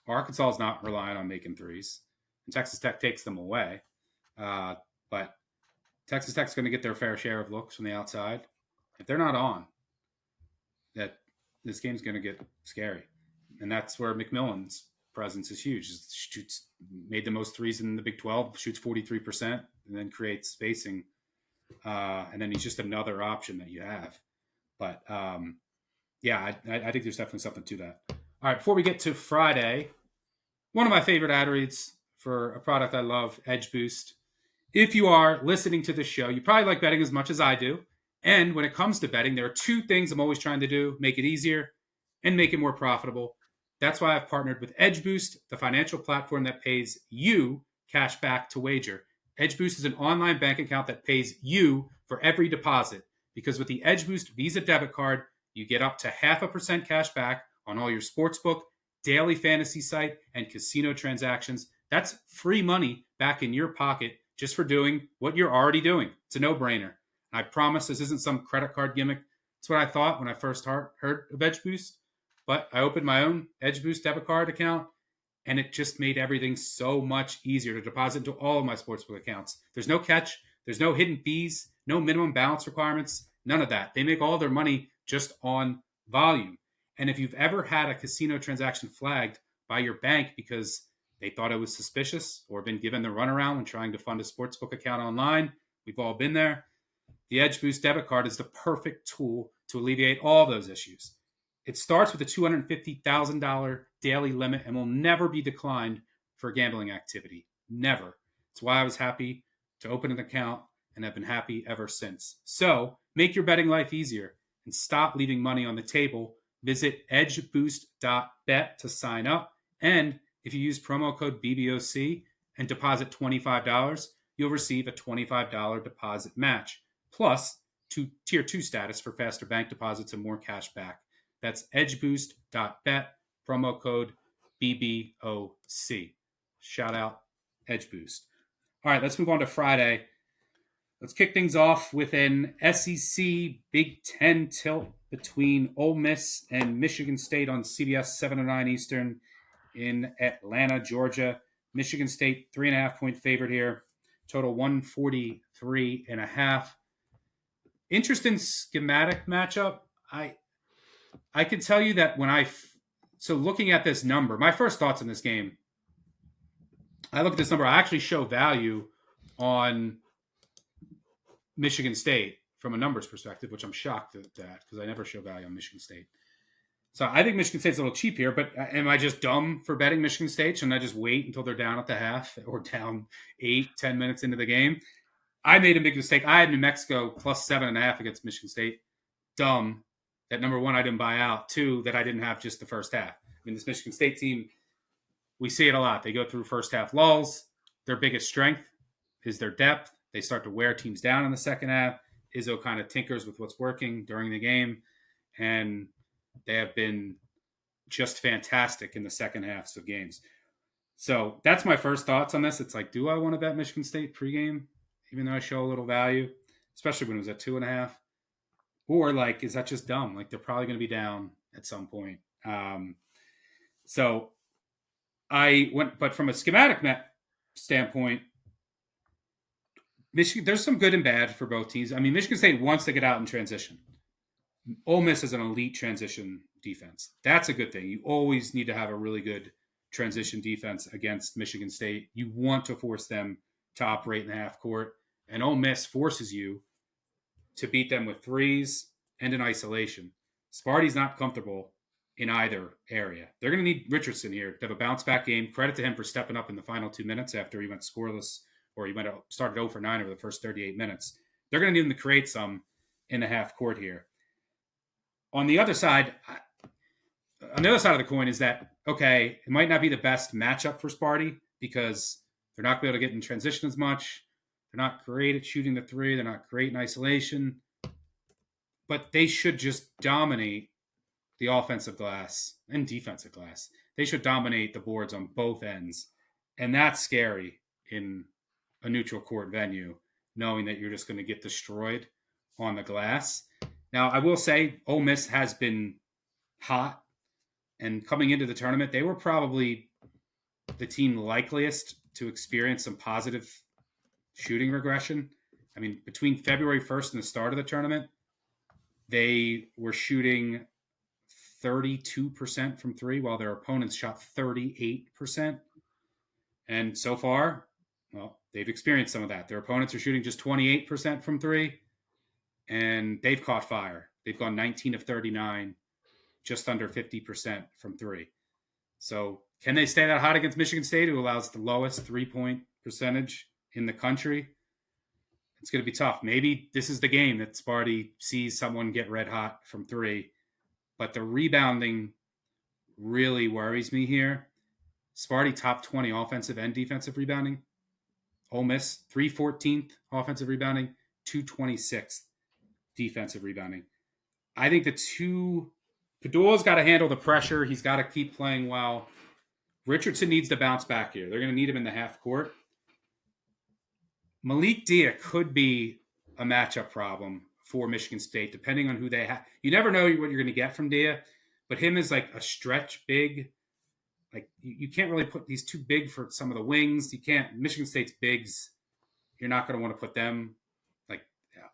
S1: Arkansas is not relying on making threes, and Texas Tech takes them away. But Texas Tech's going to get their fair share of looks from the outside. If they're not on, that this game's going to get scary. And that's where McMillan's presence is huge. Made the most threes in the Big 12, shoots 43%, and then creates spacing. And then he's just another option that you have. But, yeah, I think there's definitely something to that. All right, before we get to Friday, one of my favorite ad reads for a product I love, Edgeboost. If you are listening to this show, you probably like betting as much as I do. And when it comes to betting, there are 2 things I'm always trying to do: make it easier and make it more profitable. That's why I've partnered with Edgeboost, the financial platform that pays you cash back to wager. Edgeboost is an online bank account that pays you for every deposit, because with the Edgeboost Visa debit card, you get up to 0.5% cash back on all your sportsbook, daily fantasy site, and casino transactions. That's free money back in your pocket just for doing what you're already doing. It's a no-brainer. I promise this isn't some credit card gimmick. It's what I thought when I first heard of Edgeboost. But I opened my own Edgeboost debit card account, and it just made everything so much easier to deposit into all of my sportsbook accounts. There's no catch. There's no hidden fees, no minimum balance requirements, none of that. They make all their money just on volume. And if you've ever had a casino transaction flagged by your bank because they thought it was suspicious or been given the runaround when trying to fund a sportsbook account online, we've all been there. The Edgeboost debit card is the perfect tool to alleviate all those issues. It starts with a $250,000 daily limit and will never be declined for gambling activity. Never. It's why I was happy to open an account and have been happy ever since. So make your betting life easier and stop leaving money on the table. Visit Edgeboost.bet to sign up. And if you use promo code BBOC and deposit $25, you'll receive a $25 deposit match, plus Tier 2 status for faster bank deposits and more cash back. That's Edgeboost.bet, promo code BBOC. Shout out Edgeboost. All right, let's move on to Friday. Let's kick things off with an SEC Big Ten tilt between Ole Miss and Michigan State on CBS 7:09 Eastern in Atlanta, Georgia. Michigan State 3.5-point favorite here. Total 143.5. Interesting schematic matchup. I can tell you that so looking at this number, my first thoughts on this game, I look at this number, I actually show value on Michigan State from a numbers perspective, which I'm shocked at that because I never show value on Michigan State. So I think Michigan State's a little cheap here, but am I just dumb for betting Michigan State? Shouldn't I just wait until they're down at the half or down 8-10 minutes into the game? I made a big mistake. I had New Mexico plus 7.5 against Michigan State. Dumb. That number one, I didn't buy out. Two, that I didn't have just the first half. I mean, this Michigan State team, we see it a lot. They go through first half lulls. Their biggest strength is their depth. They start to wear teams down in the second half. Izzo kind of tinkers with what's working during the game. And they have been just fantastic in the second halves of games. So that's my first thoughts on this. It's like, do I want to bet Michigan State pregame, even though I show a little value, especially when it was at 2.5? Or like, is that just dumb? Like they're probably going to be down at some point. So I went, but from a schematic standpoint, Michigan, there's some good and bad for both teams. I mean, Michigan State wants to get out in transition. Ole Miss is an elite transition defense. That's a good thing. You always need to have a really good transition defense against Michigan State. You want to force them to operate in the half court, and Ole Miss forces you to beat them with threes and in isolation. Sparty's not comfortable in either area. They're going to need Richardson here to have a bounce-back game. Credit to him for stepping up in the final 2 minutes after he went scoreless, or he started 0 for 9 over the first 38 minutes. They're going to need him to create some in the half court here. On the other side of the coin is that, okay, it might not be the best matchup for Sparty because they're not going to be able to get in transition as much. They're not great at shooting the three. They're not great in isolation. But they should just dominate the offensive glass and defensive glass. They should dominate the boards on both ends. And that's scary in a neutral court venue, knowing that you're just going to get destroyed on the glass. Now, I will say Ole Miss has been hot. And coming into the tournament, they were probably the team likeliest to experience some positive shooting regression. I mean, between February 1st and the start of the tournament, they were shooting 32% from three, while their opponents shot 38%. And so far, well, they've experienced some of that. Their opponents are shooting just 28% from three, and they've caught fire. They've gone 19 of 39, just under 50% from three. So can they stay that hot against Michigan State, who allows the lowest three-point percentage in the country? It's going to be tough. Maybe this is the game that Sparty sees someone get red hot from three, but the rebounding really worries me here. Sparty top 20 offensive and defensive rebounding. Ole Miss 314th offensive rebounding, 226th defensive rebounding. I think Padua's got to handle the pressure. He's got to keep playing well. Richardson needs to bounce back here. They're going to need him in the half court. Malik Dia could be a matchup problem for Michigan State, depending on who they have. You never know what you're going to get from Dia, but him is like a stretch big. Like you can't really put these too big for some of the wings. You can't. Michigan State's bigs. You're not going to want to put them like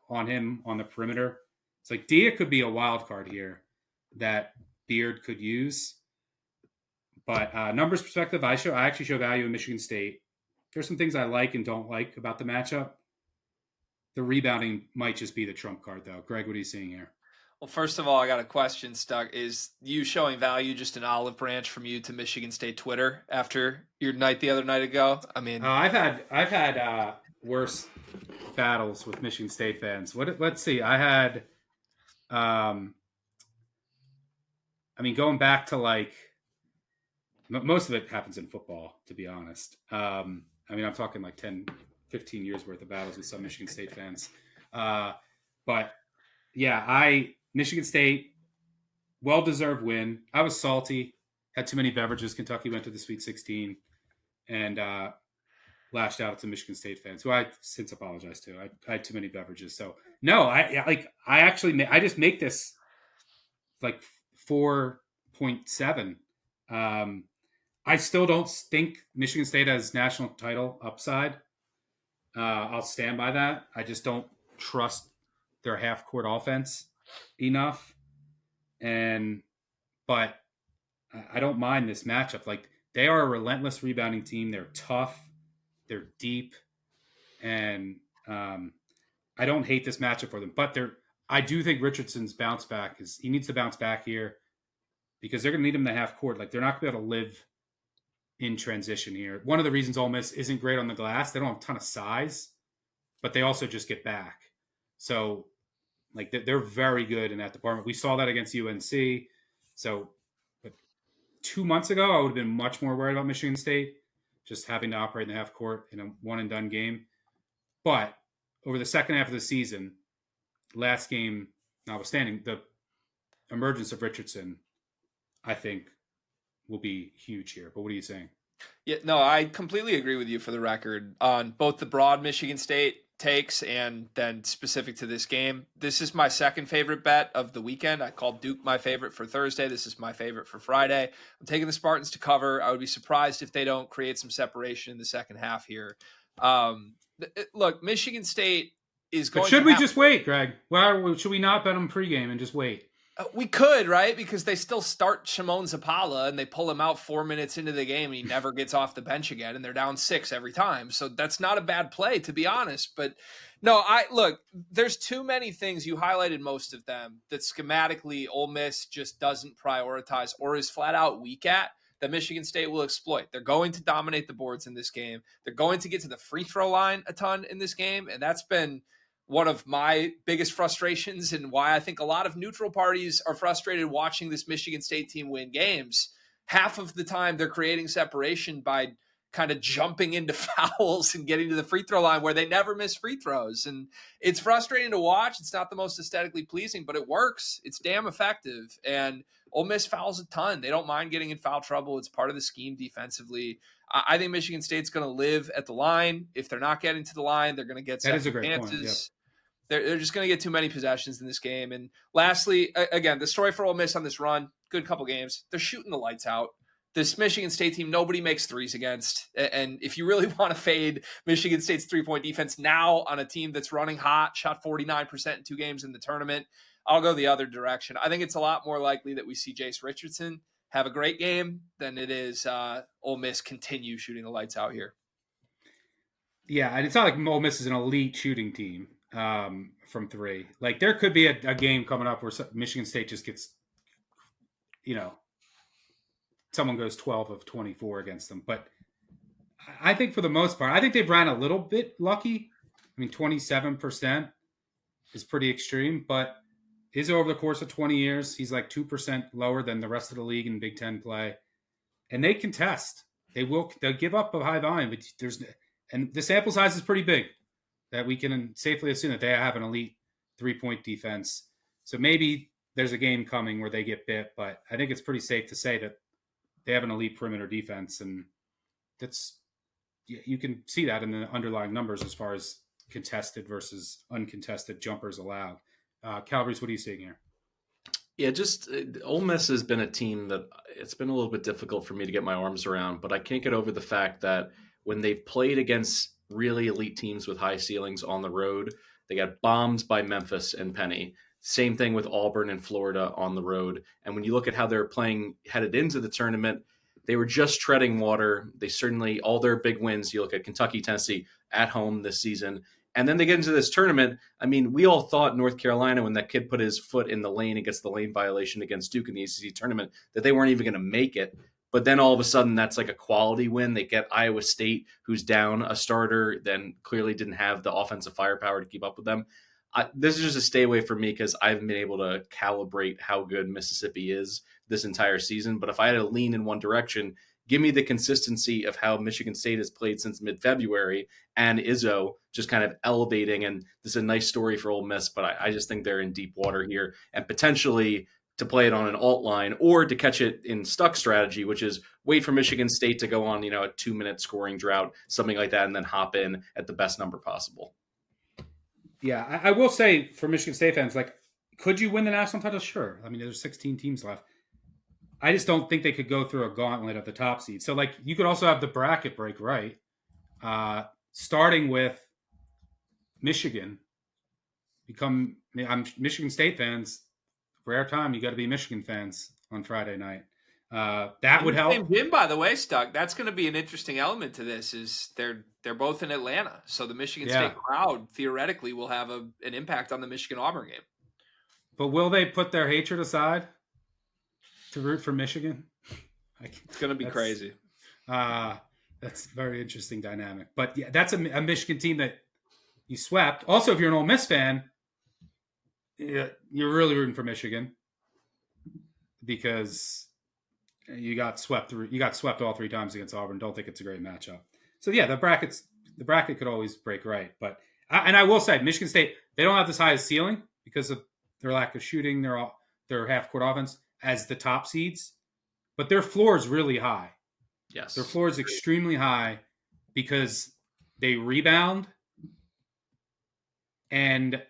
S1: on him on the perimeter. It's like Dia could be a wild card here that Beard could use. But numbers perspective, I actually show value in Michigan State. There's some things I like and don't like about the matchup. The rebounding might just be the trump card, though. Greg, what are you seeing here?
S2: Well, first of all, I got a question, Stuck. Is you showing value just an olive branch from you to Michigan State Twitter after your night the other night ago? I mean,
S1: I've had worse battles with Michigan State fans. Let's see. I had, going back to like most of it happens in football, to be honest. I'm talking like 10, 15 years worth of battles with some Michigan State fans. But yeah, Michigan State, well-deserved win. I was salty, had too many beverages. Kentucky went to the Sweet 16 and lashed out at some Michigan State fans, who I since apologized to. I had too many beverages. So no, I just make this like 4.7. I still don't think Michigan State has national title upside. I'll stand by that. I just don't trust their half-court offense enough. But I don't mind this matchup. Like, they are a relentless rebounding team. They're tough. They're deep. And I don't hate this matchup for them. But I do think Richardson's bounce back he needs to bounce back here because they're going to need him in the half court. Like, they're not going to be able to live in transition here. One of the reasons Ole Miss isn't great on the glass, they don't have a ton of size, but they also just get back. So, like, they're very good in that department. We saw that against UNC. So, but 2 months ago, I would have been much more worried about Michigan State just having to operate in the half court in a one-and-done game. But over the second half of the season, last game notwithstanding, the emergence of Richardson, I think, will be huge here. But what are you saying?
S2: Yeah, no, I completely agree with you for the record on both the broad Michigan State takes and then specific to this game. This is my second favorite bet of the weekend. I called Duke my favorite for Thursday. This is my favorite for Friday. I'm taking the Spartans to cover. I would be surprised if they don't create some separation in the second half here. Look, Michigan State is going.
S1: But should we just wait, Greg? Why should we not bet them pregame and just wait?
S2: We could, right? Because they still start Shimon Zapala and they pull him out 4 minutes into the game and he never gets off the bench again and they're down 6 every time. So that's not a bad play, to be honest. But no, look, there's too many things. You highlighted most of them that schematically Ole Miss just doesn't prioritize or is flat out weak at that Michigan State will exploit. They're going to dominate the boards in this game. They're going to get to the free throw line a ton in this game. And that's been one of my biggest frustrations and why I think a lot of neutral parties are frustrated watching this Michigan State team win games. Half of the time they're creating separation by kind of jumping into fouls and getting to the free throw line where they never miss free throws. And it's frustrating to watch. It's not the most aesthetically pleasing, but it works. It's damn effective. And Ole Miss fouls a ton. They don't mind getting in foul trouble. It's part of the scheme defensively. I think Michigan State's going to live at the line. If they're not getting to the line, they're going to get second chances. That is a great point. Yep. They're just going to get too many possessions in this game. And lastly, again, the story for Ole Miss on this run, good couple games. They're shooting the lights out. This Michigan State team, nobody makes threes against. And if you really want to fade Michigan State's three-point defense now on a team that's running hot, shot 49% in 2 games in the tournament, I'll go the other direction. I think it's a lot more likely that we see Jace Richardson have a great game than it is Ole Miss continue shooting the lights out here.
S1: Yeah, and it's not like Ole Miss is an elite shooting team. From 3. Like, there could be a game coming up where Michigan State just gets, someone goes 12 of 24 against them. But I think for the most part, I think they've ran a little bit lucky. 27% is pretty extreme, but is over the course of 20 years, he's like 2% lower than the rest of the league in Big Ten play. And they contest. They'll give up a high volume, but and the sample size is pretty big, that we can safely assume that they have an elite 3-point defense. So maybe there's a game coming where they get bit, but I think it's pretty safe to say that they have an elite perimeter defense, and you can see that in the underlying numbers as far as contested versus uncontested jumpers allowed. Calabrese, what are you seeing here?
S3: Yeah, just Ole Miss has been a team that it's been a little bit difficult for me to get my arms around, but I can't get over the fact that when they've played against really elite teams with high ceilings on the road, they got bombed by Memphis and Penny. Same thing with Auburn and Florida on the road. And when you look at how they're playing headed into the tournament, they were just treading water. They certainly, all their big wins, you look at Kentucky, Tennessee at home this season. And then they get into this tournament. I mean, we all thought North Carolina, when that kid put his foot in the lane and gets the lane violation against Duke in the ACC tournament, that they weren't even going to make it. But then all of a sudden, that's like a quality win. They get Iowa State, who's down a starter, then clearly didn't have the offensive firepower to keep up with them. This is just a stay away for me because I haven't been able to calibrate how good Mississippi is this entire season. But if I had to lean in one direction, give me the consistency of how Michigan State has played since mid-February and Izzo just kind of elevating. And this is a nice story for Ole Miss, but I just think they're in deep water here and potentially to play it on an alt line or to catch it in Stuck strategy, which is wait for Michigan State to go on, a 2-minute scoring drought, something like that, and then hop in at the best number possible.
S1: Yeah, I will say for Michigan State fans, could you win the national title? Sure. I mean, there's 16 teams left. I just don't think they could go through a gauntlet of the top seed. So, you could also have the bracket break right, starting with Michigan. I'm Michigan State fans. Rare time, you got to be Michigan fans on Friday night. That would help.
S2: Same gym, by the way, Stuck. That's going to be an interesting element to this. Is they're both in Atlanta, so the Michigan State crowd theoretically will have an impact on the Michigan Auburn game.
S1: But will they put their hatred aside to root for Michigan?
S2: It's going to be crazy.
S1: That's a very interesting dynamic. But yeah, that's a Michigan team that you swept. Also, if you're an Ole Miss fan, you're really rooting for Michigan because you got swept all 3 times against Auburn. Don't think it's a great matchup. So yeah, the bracket could always break right. But I will say, Michigan State, they don't have this highest ceiling because of their lack of shooting, their half court offense as the top seeds, but their floor is really high.
S3: Yes,
S1: their floor is extremely high because they rebound and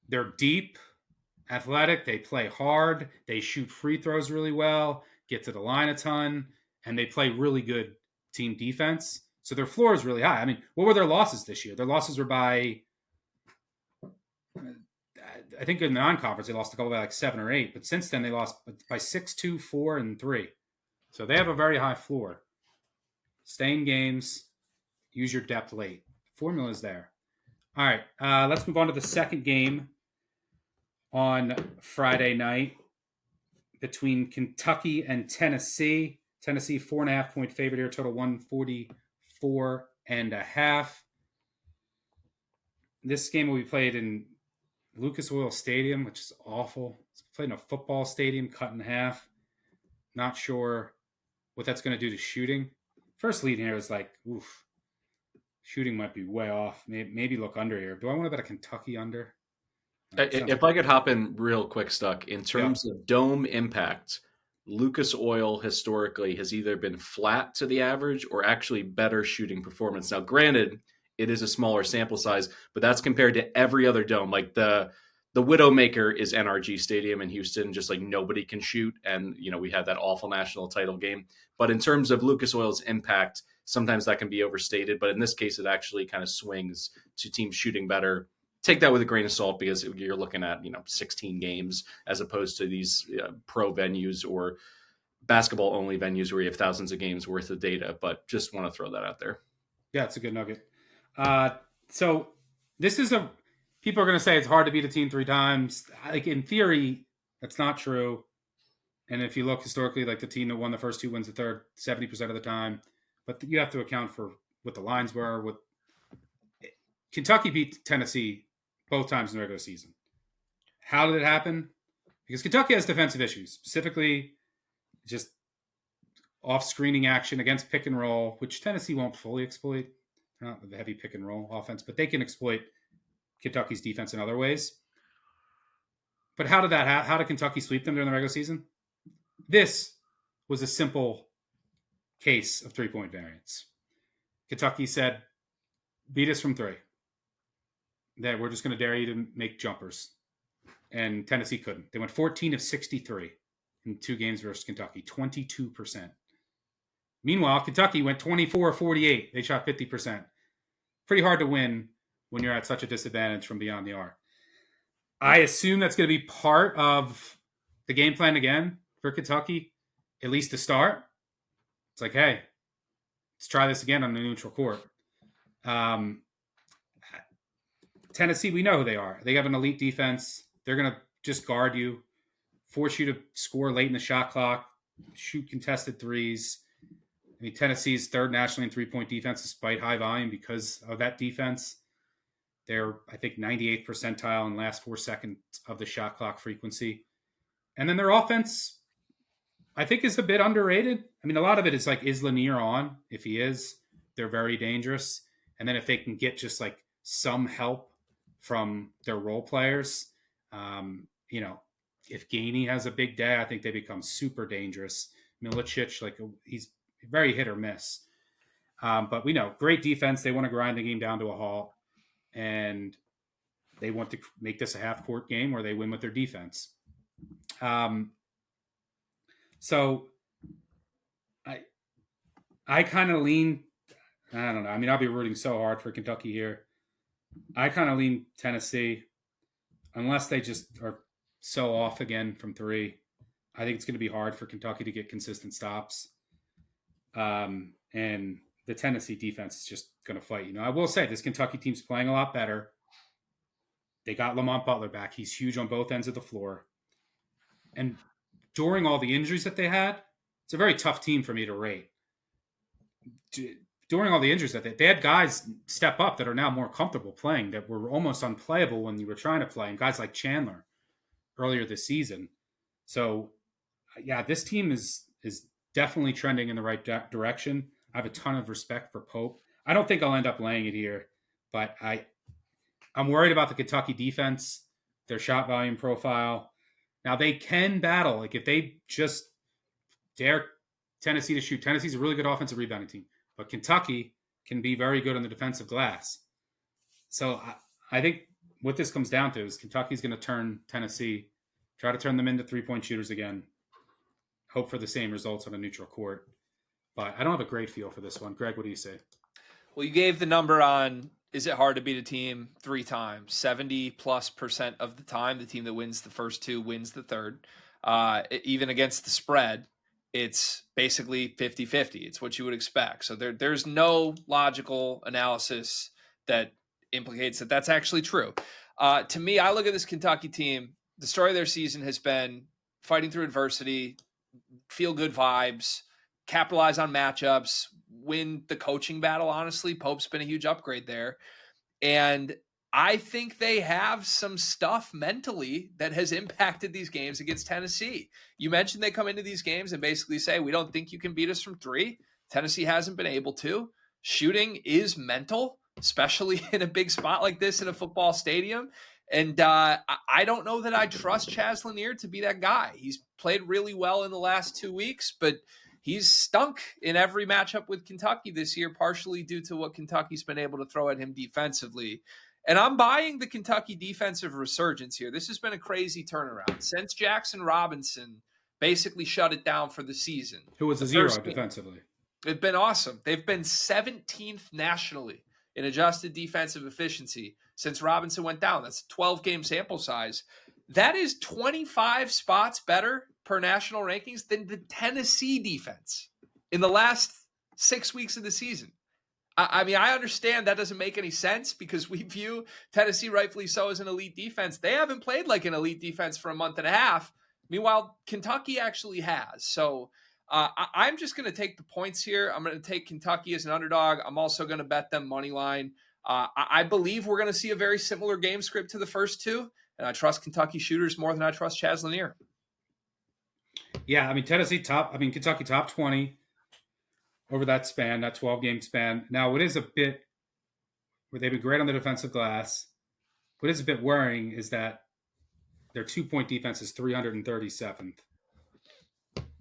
S1: they're deep, athletic. They play hard. They shoot free throws really well, get to the line a ton, and they play really good team defense. So their floor is really high. I mean, what were their losses this year? Their losses were by, I think in the non-conference, they lost a couple by 7 or 8. But since then, they lost by 6, 2, 4, and 3. So they have a very high floor. Stay in games. Use your depth late. Formula is there. All right, let's move on to the second game on Friday night between Kentucky and Tennessee. Tennessee 4.5-point favorite here, total 144.5. This game will be played in Lucas Oil Stadium, which is awful. It's played in a football stadium, cut in half. Not sure what that's going to do to shooting. First lead here is oof. Shooting might be way off. Maybe look under here. Do I want to bet a Kentucky under?
S3: If I could hop in real quick, Stuck, in terms of dome impact, Lucas Oil historically has either been flat to the average or actually better shooting performance. Now, granted, it is a smaller sample size, but that's compared to every other dome. Like the Widowmaker is NRG Stadium in Houston, just nobody can shoot. And, we had that awful national title game. But in terms of Lucas Oil's impact, sometimes that can be overstated. But in this case, it actually kind of swings to teams shooting better. Take that with a grain of salt because you're looking at, 16 games as opposed to these pro venues or basketball only venues where you have thousands of games worth of data. But just want to throw that out there.
S1: Yeah, it's a good nugget. So this is people are going to say it's hard to beat a team 3 times. In theory, that's not true. And if you look historically, the team that won the first 2 wins the third 70% of the time. But you have to account for what the lines were. Kentucky beat Tennessee both times in the regular season. How did it happen? Because Kentucky has defensive issues, specifically just off-screening action against pick and roll, which Tennessee won't fully exploit. Not the heavy pick and roll offense, but they can exploit Kentucky's defense in other ways. But how did Kentucky sweep them during the regular season? This was a simple case of 3-point variance. Kentucky said, beat us from 3. That we're just going to dare you to make jumpers. And Tennessee couldn't. They went 14 of 63 in 2 games versus Kentucky, 22%. Meanwhile, Kentucky went 24 of 48. They shot 50%. Pretty hard to win when you're at such a disadvantage from beyond the arc. I assume that's going to be part of the game plan again for Kentucky, at least to start. It's like, hey, let's try this again on the neutral court. Tennessee, we know who they are. They have an elite defense. They're going to just guard you, force you to score late in the shot clock, shoot contested threes. I mean, Tennessee's third nationally in 3-point defense despite high volume because of that defense. They're, I think, 98th percentile in last 4 seconds of the shot clock frequency. And then their offense, I think, is a bit underrated. I mean, a lot of it is like, is Lanier on? If he is, they're very dangerous. And then if they can get just like some help from their role players, if Gainey has a big day, I think they become super dangerous. Milicic, like, he's very hit or miss. But we know, great defense. They want to grind the game down to a halt. And they want to make this a half-court game where they win with their defense. So I kind of lean, I don't know. I mean, I'll be rooting so hard for Kentucky here. I kind of lean Tennessee, unless they just are so off again from 3. I think it's going to be hard for Kentucky to get consistent stops. And the Tennessee defense is just going to fight. I will say this Kentucky team's playing a lot better. They got Lamont Butler back. He's huge on both ends of the floor. And during all the injuries that they had, it's a very tough team for me to rate. During all the injuries that they had guys step up that are now more comfortable playing, that were almost unplayable when you were trying to play, and guys like Chandler earlier this season. So, yeah, this team is definitely trending in the right direction. I have a ton of respect for Pope. I don't think I'll end up laying it here, but I'm worried about the Kentucky defense, their shot volume profile. Now, they can battle. Like, if they just dare Tennessee to shoot, Tennessee's a really good offensive rebounding team, but Kentucky can be very good on the defensive glass. So I think what this comes down to is Kentucky's going to turn Tennessee, try to turn them into 3-point shooters again, hope for the same results on a neutral court. But I don't have a great feel for this one. Greg, what do you say?
S2: Well, you gave the number on, is it hard to beat a team 3 times? 70+% of the time, the team that wins the first 2 wins the third. Even against the spread, it's basically 50-50. It's what you would expect. So there's no logical analysis that implicates that that's actually true. To me, I look at this Kentucky team. The story of their season has been fighting through adversity, feel good vibes, capitalize on matchups, win the coaching battle. Honestly, Pope's been a huge upgrade there. And I think they have some stuff mentally that has impacted these games against Tennessee. You mentioned they come into these games and basically say, we don't think you can beat us from 3. Tennessee hasn't been able to. Shooting is mental, especially in a big spot like this in a football stadium. And I don't know that I trust Chaz Lanier to be that guy. He's played really well in the last 2 weeks, but he's stunk in every matchup with Kentucky this year, partially due to what Kentucky's been able to throw at him defensively. And I'm buying the Kentucky defensive resurgence here. This has been a crazy turnaround. Since Jackson Robinson basically shut it down for the season.
S1: Who was a 0 defensively.
S2: It's been awesome. They've been 17th nationally in adjusted defensive efficiency since Robinson went down. That's a 12-game sample size. That is 25 spots better per national rankings than the Tennessee defense in the last 6 weeks of the season. I mean, I understand that doesn't make any sense because we view Tennessee, rightfully so, as an elite defense. They haven't played like an elite defense for a month and a half. Meanwhile, Kentucky actually has. So I'm just going to take the points here. I'm going to take Kentucky as an underdog. I'm also going to bet them money line. I believe we're going to see a very similar game script to the first 2, and I trust Kentucky shooters more than I trust Chaz Lanier.
S1: Yeah, I mean, Kentucky top 20 over that span, that 12-game span. Now, it is a bit where they've been great on the defensive glass. What is a bit worrying is that their 2-point defense is 337th.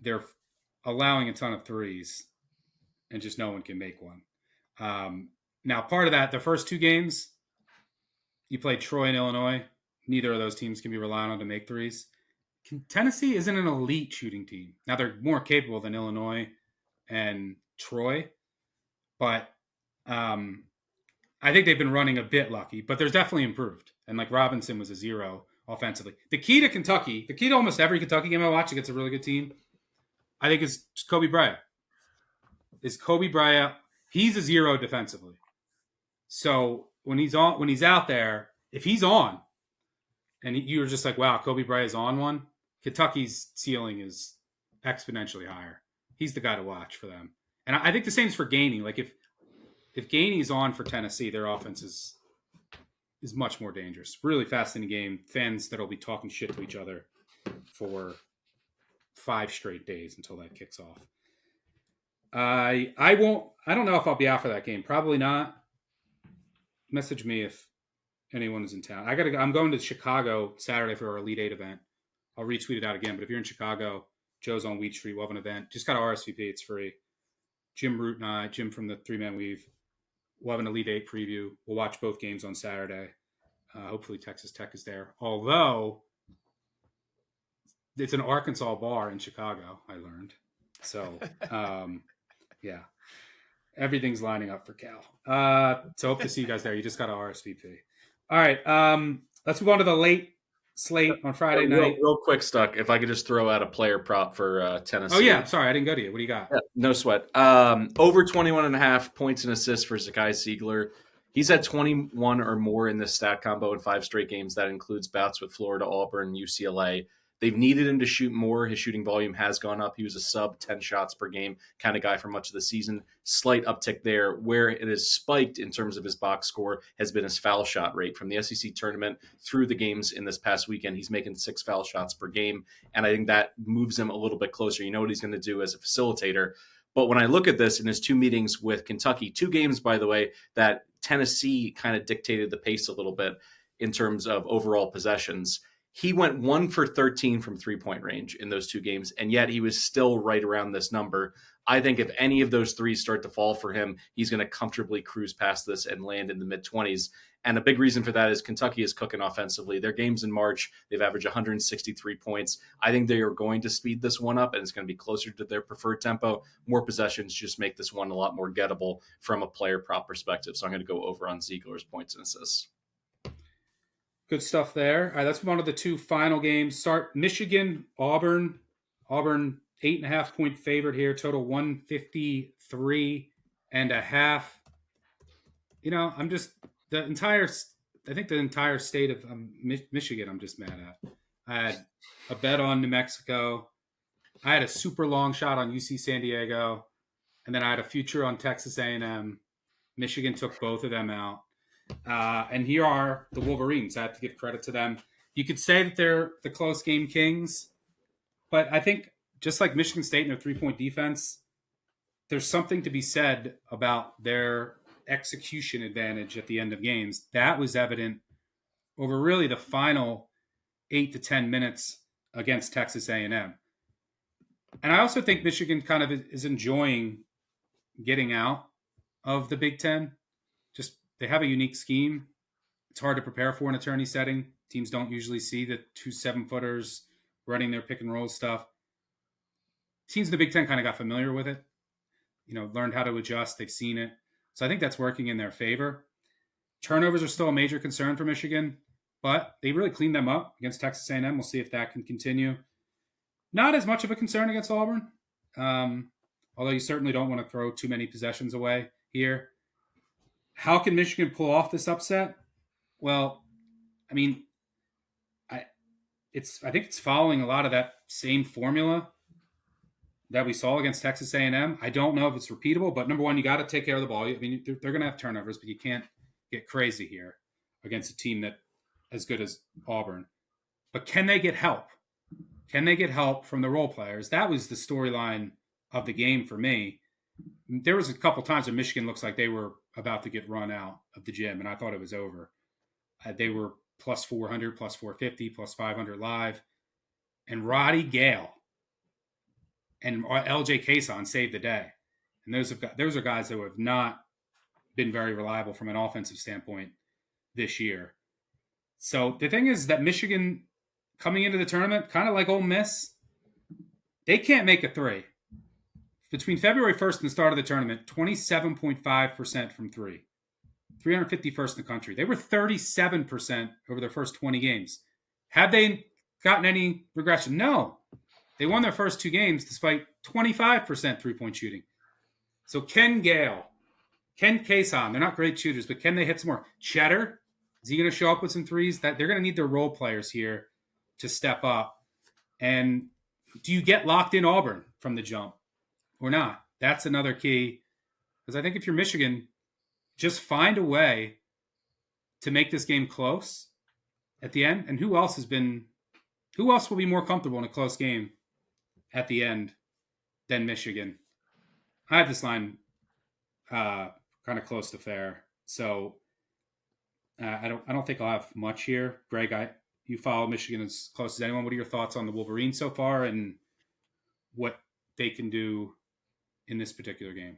S1: Their allowing a ton of threes, and just no one can make one. Now, part of that, the first 2 games, you played Troy and Illinois. Neither of those teams can be relied on to make threes. Tennessee isn't an elite shooting team. Now, they're more capable than Illinois and Troy, but I think they've been running a bit lucky, but there's definitely improved. And like Robinson was a 0 offensively. The key to Kentucky, the key to almost every Kentucky game I watch against a really good team, I think is Kobe Bryant. He's a 0 defensively. So when he's out there, if he's on, and you're just like, wow, Kobe Bryant's on one, Kentucky's ceiling is exponentially higher. He's the guy to watch for them. And I think the same is for Gainey. Like if Gainey's on for Tennessee, their offense is much more dangerous. Really fascinating game. Fans that'll be talking shit to each other for 5 straight days until that kicks off. I don't know if I'll be out for that game. Probably not. Message me if anyone is in town. I'm going to Chicago Saturday for our Elite 8 event. I'll retweet it out again. But if you're in Chicago, Joe's on Wheat Street. We'll have an event. Just got to RSVP. It's free. Jim Root and I, Jim from the 3-Man Weave, we'll have an Elite 8 preview. We'll watch both games on Saturday. Hopefully Texas Tech is there. Although it's an Arkansas bar in Chicago, I learned. So, yeah. Everything's lining up for Cal. So hope to see you guys there. You just got to RSVP. All right. Let's move on to the late slate on Friday night.
S3: Real quick, Stuck. If I could just throw out a player prop for Tennessee.
S1: Oh, yeah. Sorry, I didn't go to you. What do you got?
S3: Yeah, no sweat. Over 21.5 points and assists for Zakai Ziegler. He's had 21 or more in this stat combo in 5 straight games. That includes bouts with Florida, Auburn, UCLA. They've needed him to shoot more. His shooting volume has gone up. He was a sub 10 shots per game kind of guy for much of the season. Slight uptick there. Where it has spiked in terms of his box score has been his foul shot rate. From the SEC tournament through the games in this past weekend, he's making 6 foul shots per game. And I think that moves him a little bit closer. You know what he's going to do as a facilitator. But when I look at this in his 2 meetings with Kentucky, 2 games, by the way, that Tennessee kind of dictated the pace a little bit in terms of overall possessions. He went 1 for 13 from 3-point range in those 2 games, and yet he was still right around this number. I think if any of those threes start to fall for him, he's going to comfortably cruise past this and land in the mid-20s. And a big reason for that is Kentucky is cooking offensively. Their games in March, they've averaged 163 points. I think they are going to speed this one up, and it's going to be closer to their preferred tempo. More possessions just make this one a lot more gettable from a player prop perspective. So I'm going to go over on Ziegler's points and assists.
S1: Good stuff there. All right, let's move on to the 2 final games. Start Michigan, Auburn. Auburn 8.5 point favorite here. Total 153.5. You know, I think the entire state of Michigan I'm just mad at. I had a bet on New Mexico. I had a super long shot on UC San Diego. And then I had a future on Texas A&M. Michigan took both of them out. And here are the Wolverines. I have to give credit to them. You could say that they're the close game kings, but I think just like Michigan State and their 3-point defense, there's something to be said about their execution advantage at the end of games. That was evident over really the final 8 to 10 minutes against Texas A&M. And I also think Michigan kind of is enjoying getting out of the Big Ten. Just they have a unique scheme. It's hard to prepare for in a tourney setting. Teams don't usually see the 2 7-footers running their pick and roll stuff. Teams in the Big Ten kind of got familiar with it, learned how to adjust. They've seen it. So I think that's working in their favor. Turnovers are still a major concern for Michigan, but they really cleaned them up against Texas A&M. We'll see if that can continue. Not as much of a concern against Auburn, although you certainly don't want to throw too many possessions away here. How can Michigan pull off this upset? Well, I mean, I think it's following a lot of that same formula that we saw against Texas A&M. I don't know if it's repeatable, but number one, you got to take care of the ball. I mean, they're going to have turnovers, but you can't get crazy here against a team that as good as Auburn. But can they get help? Can they get help from the role players? That was the storyline of the game for me. There was a couple times where Michigan looks like they were about to get run out of the gym, and I thought it was over. They were plus 400, plus 450, plus 500 live. And Roddy Gale and LJ Cason saved the day. And those are guys who have not been very reliable from an offensive standpoint this year. So the thing is that Michigan coming into the tournament, kind of like Ole Miss, they can't make a three. Between February 1st and the start of the tournament, 27.5% from three. 351st in the country. They were 37% over their first 20 games. Have they gotten any regression? No. They won their first two games despite 25% three-point shooting. So Ken Gale, Ken Kason, they're not great shooters, but can they hit some more? Cheddar, is he going to show up with some threes? That they're going to need their role players here to step up. And do you get locked in Auburn from the jump or not? That's another key. Because I think if you're Michigan, just find a way to make this game close at the end. And who else will be more comfortable in a close game at the end than Michigan? I have this line kind of close to fair. So I don't think I'll have much here. Greg, you follow Michigan as close as anyone. What are your thoughts on the Wolverines so far and what they can do in this particular game?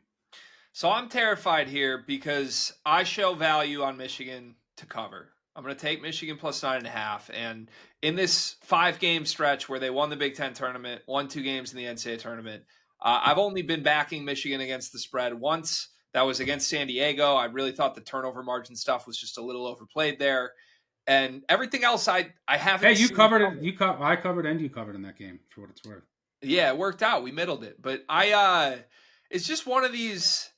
S2: So I'm terrified here because I show value on Michigan to cover. I'm going to take Michigan plus 9.5. And in this 5-game stretch where they won the Big Ten tournament, won 2 games in the NCAA tournament, I've only been backing Michigan against the spread once. That was against San Diego. I really thought the turnover margin stuff was just a little overplayed there. And everything else I haven't.
S1: Hey, you covered it. I covered and you covered in that game for what it's worth.
S2: Yeah, it worked out. We middled it. But it's just one of these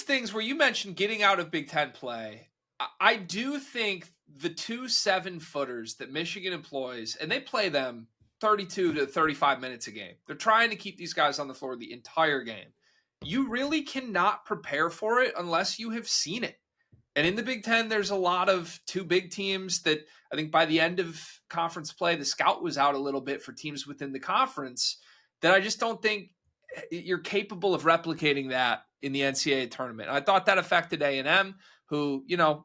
S2: things where you mentioned getting out of Big Ten play. I do think the 2 7-footers that Michigan employs, and they play them 32 to 35 minutes a game. They're trying to keep these guys on the floor the entire game. You really cannot prepare for it unless you have seen it. And in the Big Ten, there's a lot of 2 big teams that I think by the end of conference play, the scout was out a little bit for teams within the conference that I just don't think you're capable of replicating that in the NCAA tournament. I thought that affected A&M, who,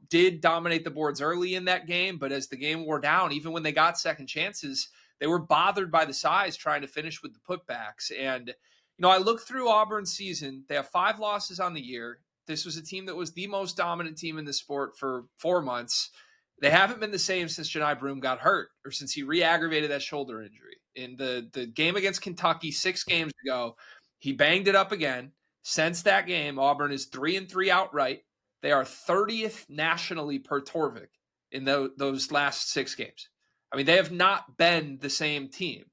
S2: did dominate the boards early in that game, but as the game wore down, even when they got second chances, they were bothered by the size trying to finish with the putbacks. And, I looked through Auburn's season. They have 5 losses on the year. This was a team that was the most dominant team in the sport for 4 months. They haven't been the same since Johni Broome got hurt or since he re-aggravated that shoulder injury. In the game against Kentucky 6 games ago, he banged it up again. Since that game, Auburn is 3-3 outright. They are 30th nationally per Torvik in those last 6 games. I mean, they have not been the same team.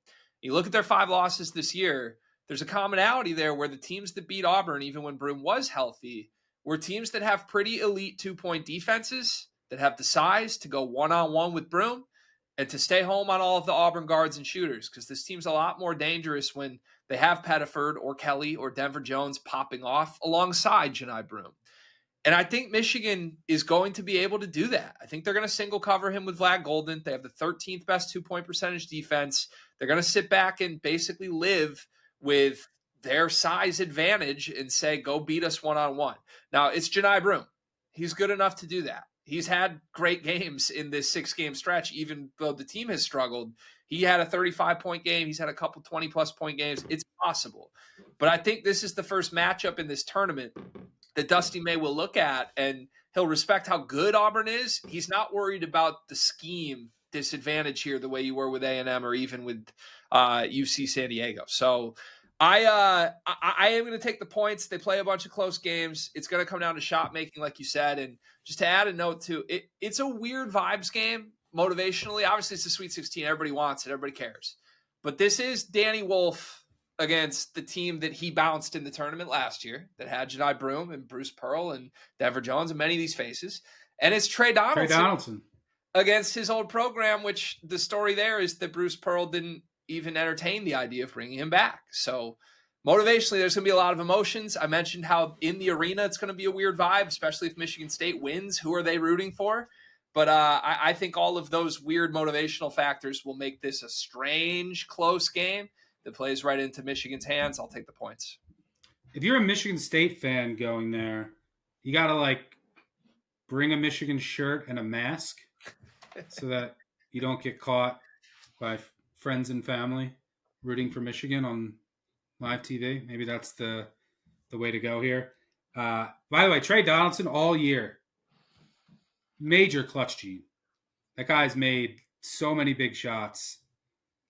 S2: You look at their 5 losses this year, there's a commonality there where the teams that beat Auburn, even when Broome was healthy, were teams that have pretty elite 2-point defenses, that have the size to go one-on-one with Broome and to stay home on all of the Auburn guards and shooters, because this team's a lot more dangerous when they have Pettiford or Kelly or Denver Jones popping off alongside Johni Broome. And I think Michigan is going to be able to do that. I think they're going to single cover him with Vlad Golden. They have the 13th best 2-point percentage defense. They're going to sit back and basically live with their size advantage and say, go beat us one-on-one. Now, it's Johni Broome. He's good enough to do that. He's had great games in this 6-game stretch, even though the team has struggled. He had a 35-point game. He's had a couple 20-plus point games. It's possible. But I think this is the first matchup in this tournament that Dusty May will look at, and he'll respect how good Auburn is. He's not worried about the scheme disadvantage here the way you were with A&M or even with UC San Diego. So I am going to take the points. They play a bunch of close games. It's going to come down to shot making, like you said. And just to add a note to it, it's a weird vibes game motivationally. Obviously, it's the Sweet 16. Everybody wants it. Everybody cares. But this is Danny Wolf against the team that he bounced in the tournament last year that had Johni Broome and Bruce Pearl and Denver Jones and many of these faces. And it's Trey Donaldson against his old program, which the story there is that Bruce Pearl didn't even entertain the idea of bringing him back. So motivationally, there's going to be a lot of emotions. I mentioned how in the arena, it's going to be a weird vibe, especially if Michigan State wins. Who are they rooting for? But I think all of those weird motivational factors will make this a strange, close game that plays right into Michigan's hands. I'll take the points.
S1: If you're a Michigan State fan going there, you got to bring a Michigan shirt and a mask so that you don't get caught by friends and family rooting for Michigan on live TV. Maybe that's the way to go here. By the way, Trey Donaldson all year, major clutch gene. That guy's made so many big shots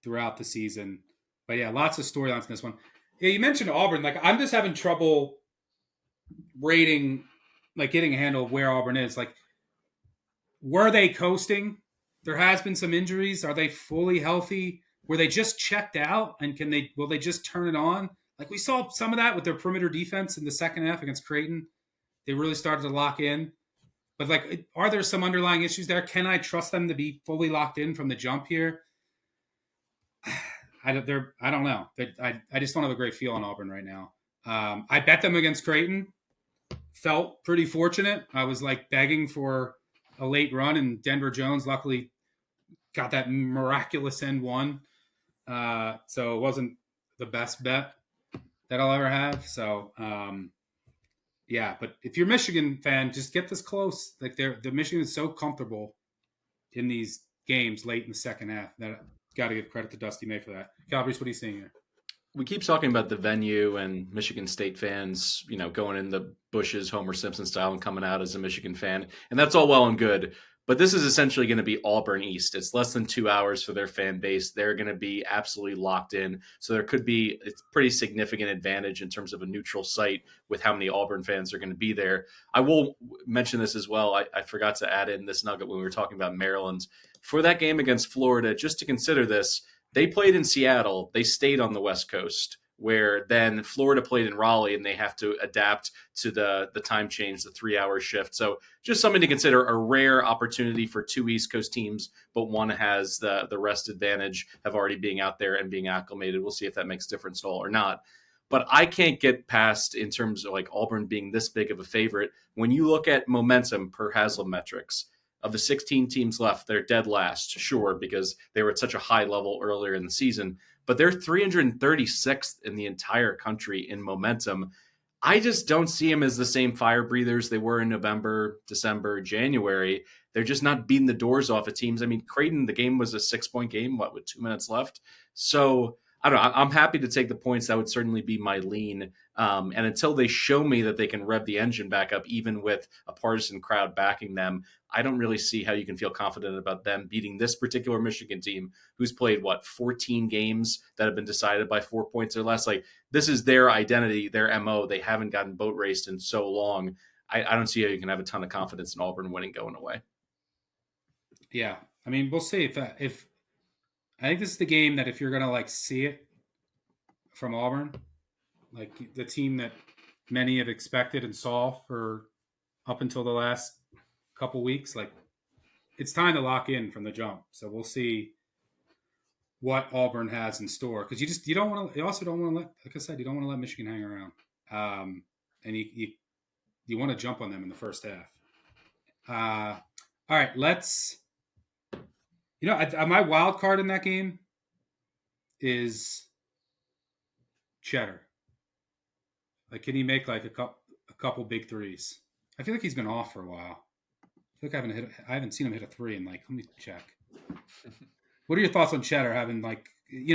S1: throughout the season. But yeah, lots of storylines in this one. Yeah, you mentioned Auburn. Like, I'm just having trouble rating, like getting a handle of where Auburn is. Like, were they coasting? There has been some injuries. Are they fully healthy? Were they just checked out? And will they just turn it on? Like, we saw some of that with their perimeter defense in the second half against Creighton. They really started to lock in. But, like, are there some underlying issues there? Can I trust them to be fully locked in from the jump here? I don't know. I just don't have a great feel on Auburn right now. I bet them against Creighton. Felt pretty fortunate. I was, like, begging for a late run, and Denver Jones luckily got that miraculous end one. So it wasn't the best bet that I'll ever have. So, yeah, but if you're a Michigan fan, just get this close. Like, the Michigan is so comfortable in these games late in the second half that got to give credit to Dusty May for that. Calabrese, what are you seeing here?
S3: We keep talking about the venue and Michigan State fans, going in the bushes, Homer Simpson style, and coming out as a Michigan fan. And that's all well and good. But this is essentially going to be Auburn East. It's less than 2 hours for their fan base. They're going to be absolutely locked in. So there could be a pretty significant advantage in terms of a neutral site with how many Auburn fans are going to be there. I will mention this as well. I forgot to add in this nugget when we were talking about Maryland. For that game against Florida, just to consider this, they played in Seattle. They stayed on the West Coast, where then Florida played in Raleigh, and they have to adapt to the time change, the 3-hour shift. So just something to consider, a rare opportunity for two East Coast teams, but one has the rest advantage of already being out there and being acclimated. We'll see if that makes a difference at all or not. But I can't get past, in terms of like Auburn being this big of a favorite, when you look at momentum per Haslam metrics. Of the 16 teams left, they're dead last, sure, because they were at such a high level earlier in the season, but they're 336th in the entire country in momentum. I just don't see them as the same fire breathers they were in November, December, January. They're just not beating the doors off of teams. I mean, Creighton, the game was a 6-point game, with 2 minutes left? So I don't know. I'm happy to take the points. That would certainly be my lean. And until they show me that they can rev the engine back up, even with a partisan crowd backing them, I don't really see how you can feel confident about them beating this particular Michigan team who's played, 14 games that have been decided by 4 points or less. Like, this is their identity, their MO. They haven't gotten boat raced in so long. I don't see how you can have a ton of confidence in Auburn winning going away.
S1: Yeah. I mean, we'll see if I think this is the game that if you're going to see it from Auburn, like the team that many have expected and saw for up until the last couple weeks, it's time to lock in from the jump. So we'll see what Auburn has in store, because you also don't want to let, like I said, you don't want to let Michigan hang around, and you want to jump on them in the first half. All right, let's. My wild card in that game is Cheddar. Can he make a couple big threes? I feel like he's been off for a while. I feel like I haven't seen him hit a three in let me check. What are your thoughts on Cheddar having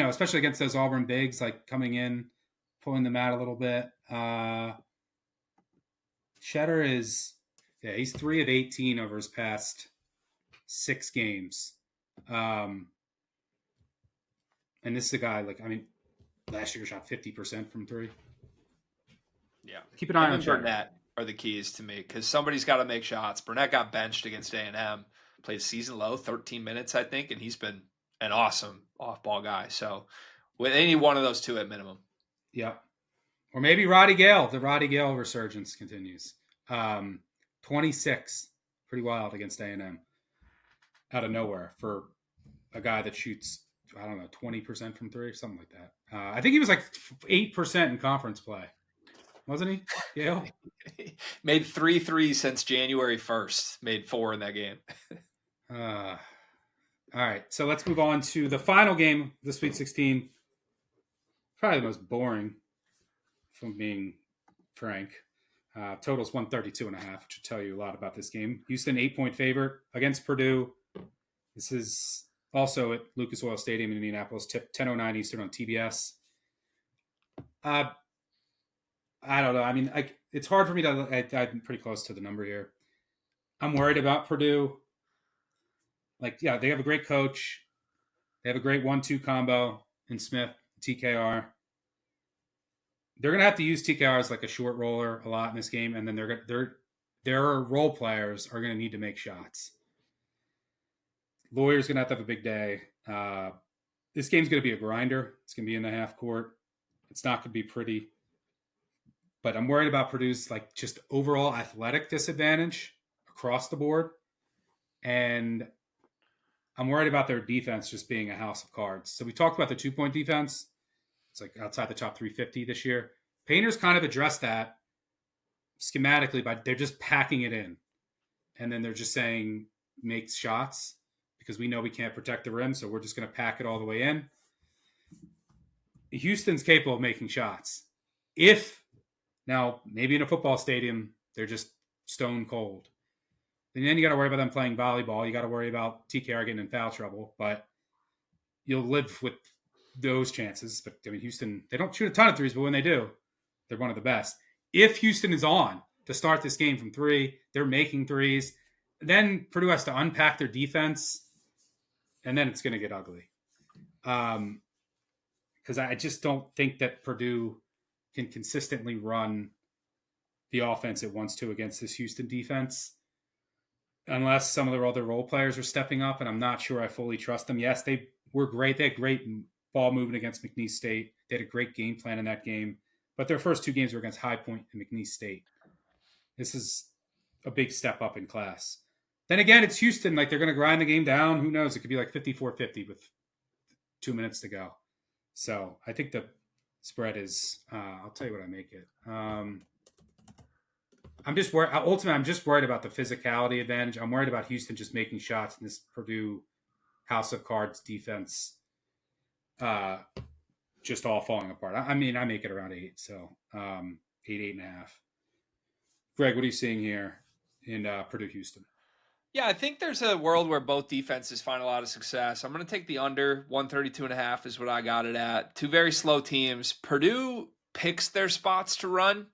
S1: especially against those Auburn bigs, coming in, pulling them out a little bit? Cheddar he's 3 of 18 over his past 6 games. And this is a guy last year shot 50% from 3.
S2: Yeah.
S1: Keep an eye on Cheddar.
S2: Burnett are the keys to me, because somebody's got to make shots. Burnett got benched against A&M, played season low, 13 minutes, I think, and he's been an awesome off-ball guy. So with any one of those two at minimum.
S1: Yeah. Or maybe Roddy Gale. The Roddy Gale resurgence continues. 26, pretty wild against A&M out of nowhere for a guy that shoots, 20% from 3 or something like that. I think he was 8% in conference play. Wasn't he, Gale?
S2: Made 3 threes since January 1st. Made 4 in that game.
S1: All right, so let's move on to the final game of the Sweet 16. Probably the most boring, if I'm being frank. Total's 132.5, which will tell you a lot about this game. Houston, 8-point favorite against Purdue. This is also at Lucas Oil Stadium in Indianapolis. Tip 10:09 Eastern on TBS. Uh, I don't know. I mean, it's hard for me to. I'm pretty close to the number here. I'm worried about Purdue. Like, yeah, they have a great coach. They have a great 1-2 combo in Smith, TKR. They're going to have to use TKR as like a short roller a lot in this game, and then their role players are going to need to make shots. Lawyer's going to have a big day. This game's going to be a grinder. It's going to be in the half court. It's not going to be pretty. But I'm worried about Purdue's like just overall athletic disadvantage across the board. And I'm worried about their defense just being a house of cards. So we talked about the 2-point defense. It's like outside the top 350 this year. Painter's kind of addressed that schematically, but they're just packing it in. And then they're just saying make shots because we know we can't protect the rim. So we're just going to pack it all the way in. Houston's capable of making shots. Now, maybe in a football stadium, they're just stone cold. And then you got to worry about them playing volleyball. You got to worry about TKR getting in foul trouble. But you'll live with those chances. But, I mean, Houston, they don't shoot a ton of threes, but when they do, they're one of the best. If Houston is on to start this game from three, they're making threes. Then Purdue has to unpack their defense, and then it's going to get ugly. Because I just don't think that Purdue can consistently run the offense it wants to against this Houston defense unless some of their other role players are stepping up, and I'm not sure I fully trust them. Yes, they were great. They had great ball movement against McNeese State. They had a great game plan in that game, but their first two games were against High Point and McNeese State. This is a big step up in class. Then again, it's Houston. Like, they're going to grind the game down. Who knows? It could be like 54-50 with 2 minutes to go. So I think the spread is, I'll tell you what I make it. I'm just worried. Ultimately, I'm just worried about the physicality advantage. I'm worried about Houston just making shots in this Purdue house of cards defense, just all falling apart. I mean, I make it around 8, so 8.5. Greg, what are you seeing here in Purdue Houston?
S2: Yeah, I think there's a world where both defenses find a lot of success. I'm going to take the under. 132.5 is what I got it at. Two very slow teams. Purdue picks their spots to run,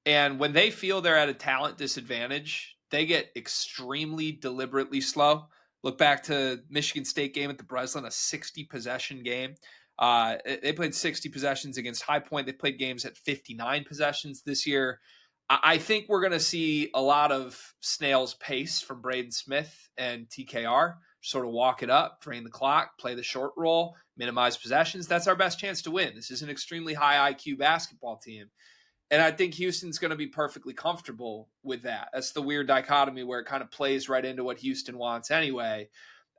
S2: and when they feel they're at a talent disadvantage, they get extremely deliberately slow. Look back to Michigan State game at the Breslin, a 60-possession game. They played 60 possessions against High Point. They played games at 59 possessions this year. I think we're going to see a lot of snail's pace from Braden Smith and TKR. Sort of walk it up, drain the clock, play the short roll, minimize possessions. That's our best chance to win. This is an extremely high IQ basketball team. And I think Houston's going to be perfectly comfortable with that. That's the weird dichotomy where it kind of plays right into what Houston wants anyway.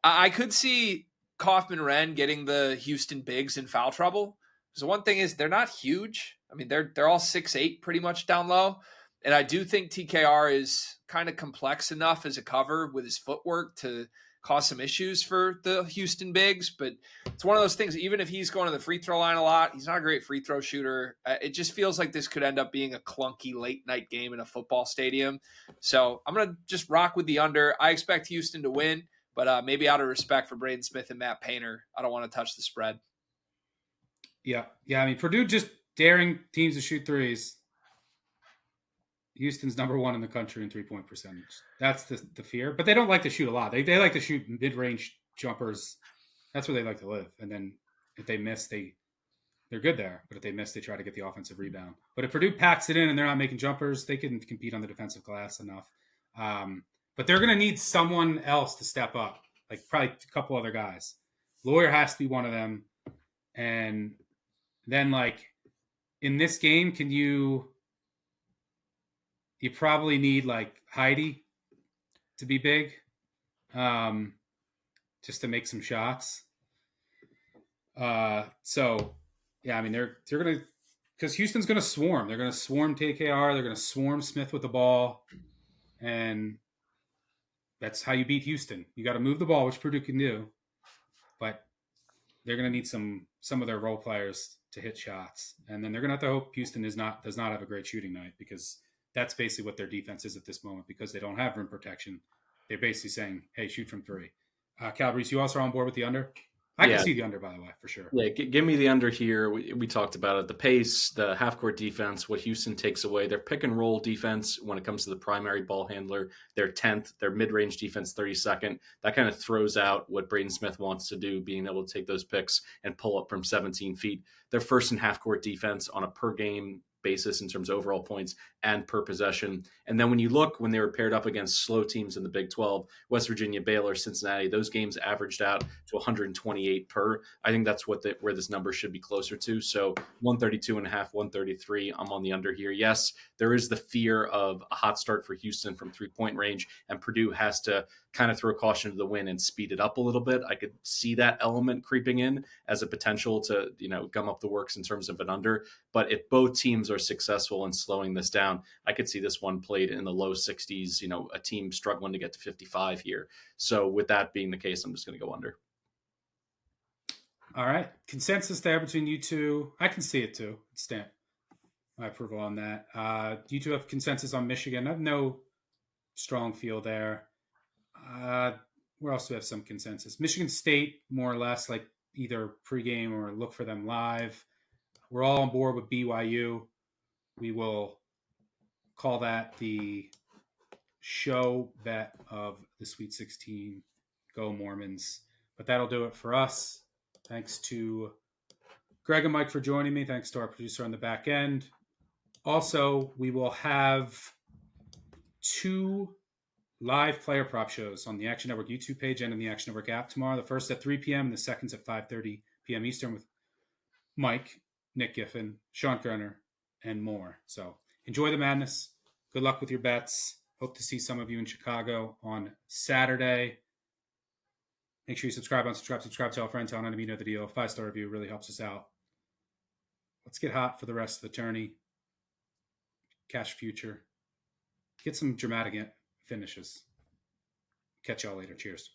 S2: I could see Kaufman-Renn getting the Houston bigs in foul trouble. So one thing is they're not huge. I mean, they're all 6'8" pretty much down low. And I do think TKR is kind of complex enough as a cover with his footwork to cause some issues for the Houston bigs. But it's one of those things, even if he's going to the free throw line a lot, he's not a great free throw shooter. It just feels like this could end up being a clunky late night game in a football stadium. So I'm going to just rock with the under. I expect Houston to win, but maybe out of respect for Braden Smith and Matt Painter, I don't want to touch the spread.
S1: Yeah. I mean, Purdue just daring teams to shoot threes. Houston's number 1 in the country in 3-point percentage. That's the fear. But they don't like to shoot a lot. They like to shoot mid-range jumpers. That's where they like to live. And then if they miss, they're good there. But if they miss, they try to get the offensive rebound. But if Purdue packs it in and they're not making jumpers, they can compete on the defensive glass enough. But they're going to need someone else to step up, like probably a couple other guys. Lawyer has to be one of them. And then, like, in this game, you probably need like Heidi to be big, just to make some shots. So yeah, I mean, they're going to, because Houston's going to swarm. They're going to swarm TKR. They're going to swarm Smith with the ball. And that's how you beat Houston. You got to move the ball, which Purdue can do, but they're going to need some of their role players to hit shots. And then they're going to have to hope Houston does not have a great shooting night, because that's basically what their defense is at this moment, because they don't have rim protection. They're basically saying, hey, shoot from 3. Calabrese, you also are on board with the under? I can
S3: Yeah.
S1: see the under, by the way, for sure.
S3: Yeah, give me the under here. We talked about it. The pace, the half-court defense, what Houston takes away. Their pick-and-roll defense when it comes to the primary ball handler, they're 10th. Their mid-range defense, 32nd. That kind of throws out what Braden Smith wants to do, being able to take those picks and pull up from 17 feet. They're first in half-court defense on a per-game basis in terms of overall points and per possession. And then when you look, when they were paired up against slow teams in the Big 12, West Virginia, Baylor, Cincinnati, those games averaged out to 128 per. I think that's where this number should be closer to. So 132.5, 133. I'm on the under here. Yes, there is the fear of a hot start for Houston from 3-point range, and Purdue has to kind of throw caution to the wind and speed it up a little bit. I could see that element creeping in as a potential to, gum up the works in terms of an under. But if both teams are successful in slowing this down, I could see this one played in the low 60s, a team struggling to get to 55 here. So with that being the case, I'm just going to go under.
S1: All right. Consensus there between you two. I can see it too. Stamp my approval on that. You two have consensus on Michigan. I have no strong feel there. Where else do we have some consensus? Michigan State, more or less, like either pregame or look for them live. We're all on board with BYU. We will call that the show bet of the Sweet 16. Go Mormons. But that'll do it for us. Thanks to Greg and Mike for joining me. Thanks to our producer on the back end. Also, we will have 2 live player prop shows on the Action Network YouTube page and in the Action Network app tomorrow. The first at 3 p.m. and the second's at 5:30 p.m. Eastern with Mike, Nick Giffen, Sean Kerner, and more. So enjoy the madness. Good luck with your bets. Hope to see some of you in Chicago on Saturday. Make sure you subscribe, tell a friend, tell an enemy, you know the deal. A 5-star review really helps us out. Let's get hot for the rest of the tourney. Cash future. Get some dramatic finishes. Catch y'all later. Cheers.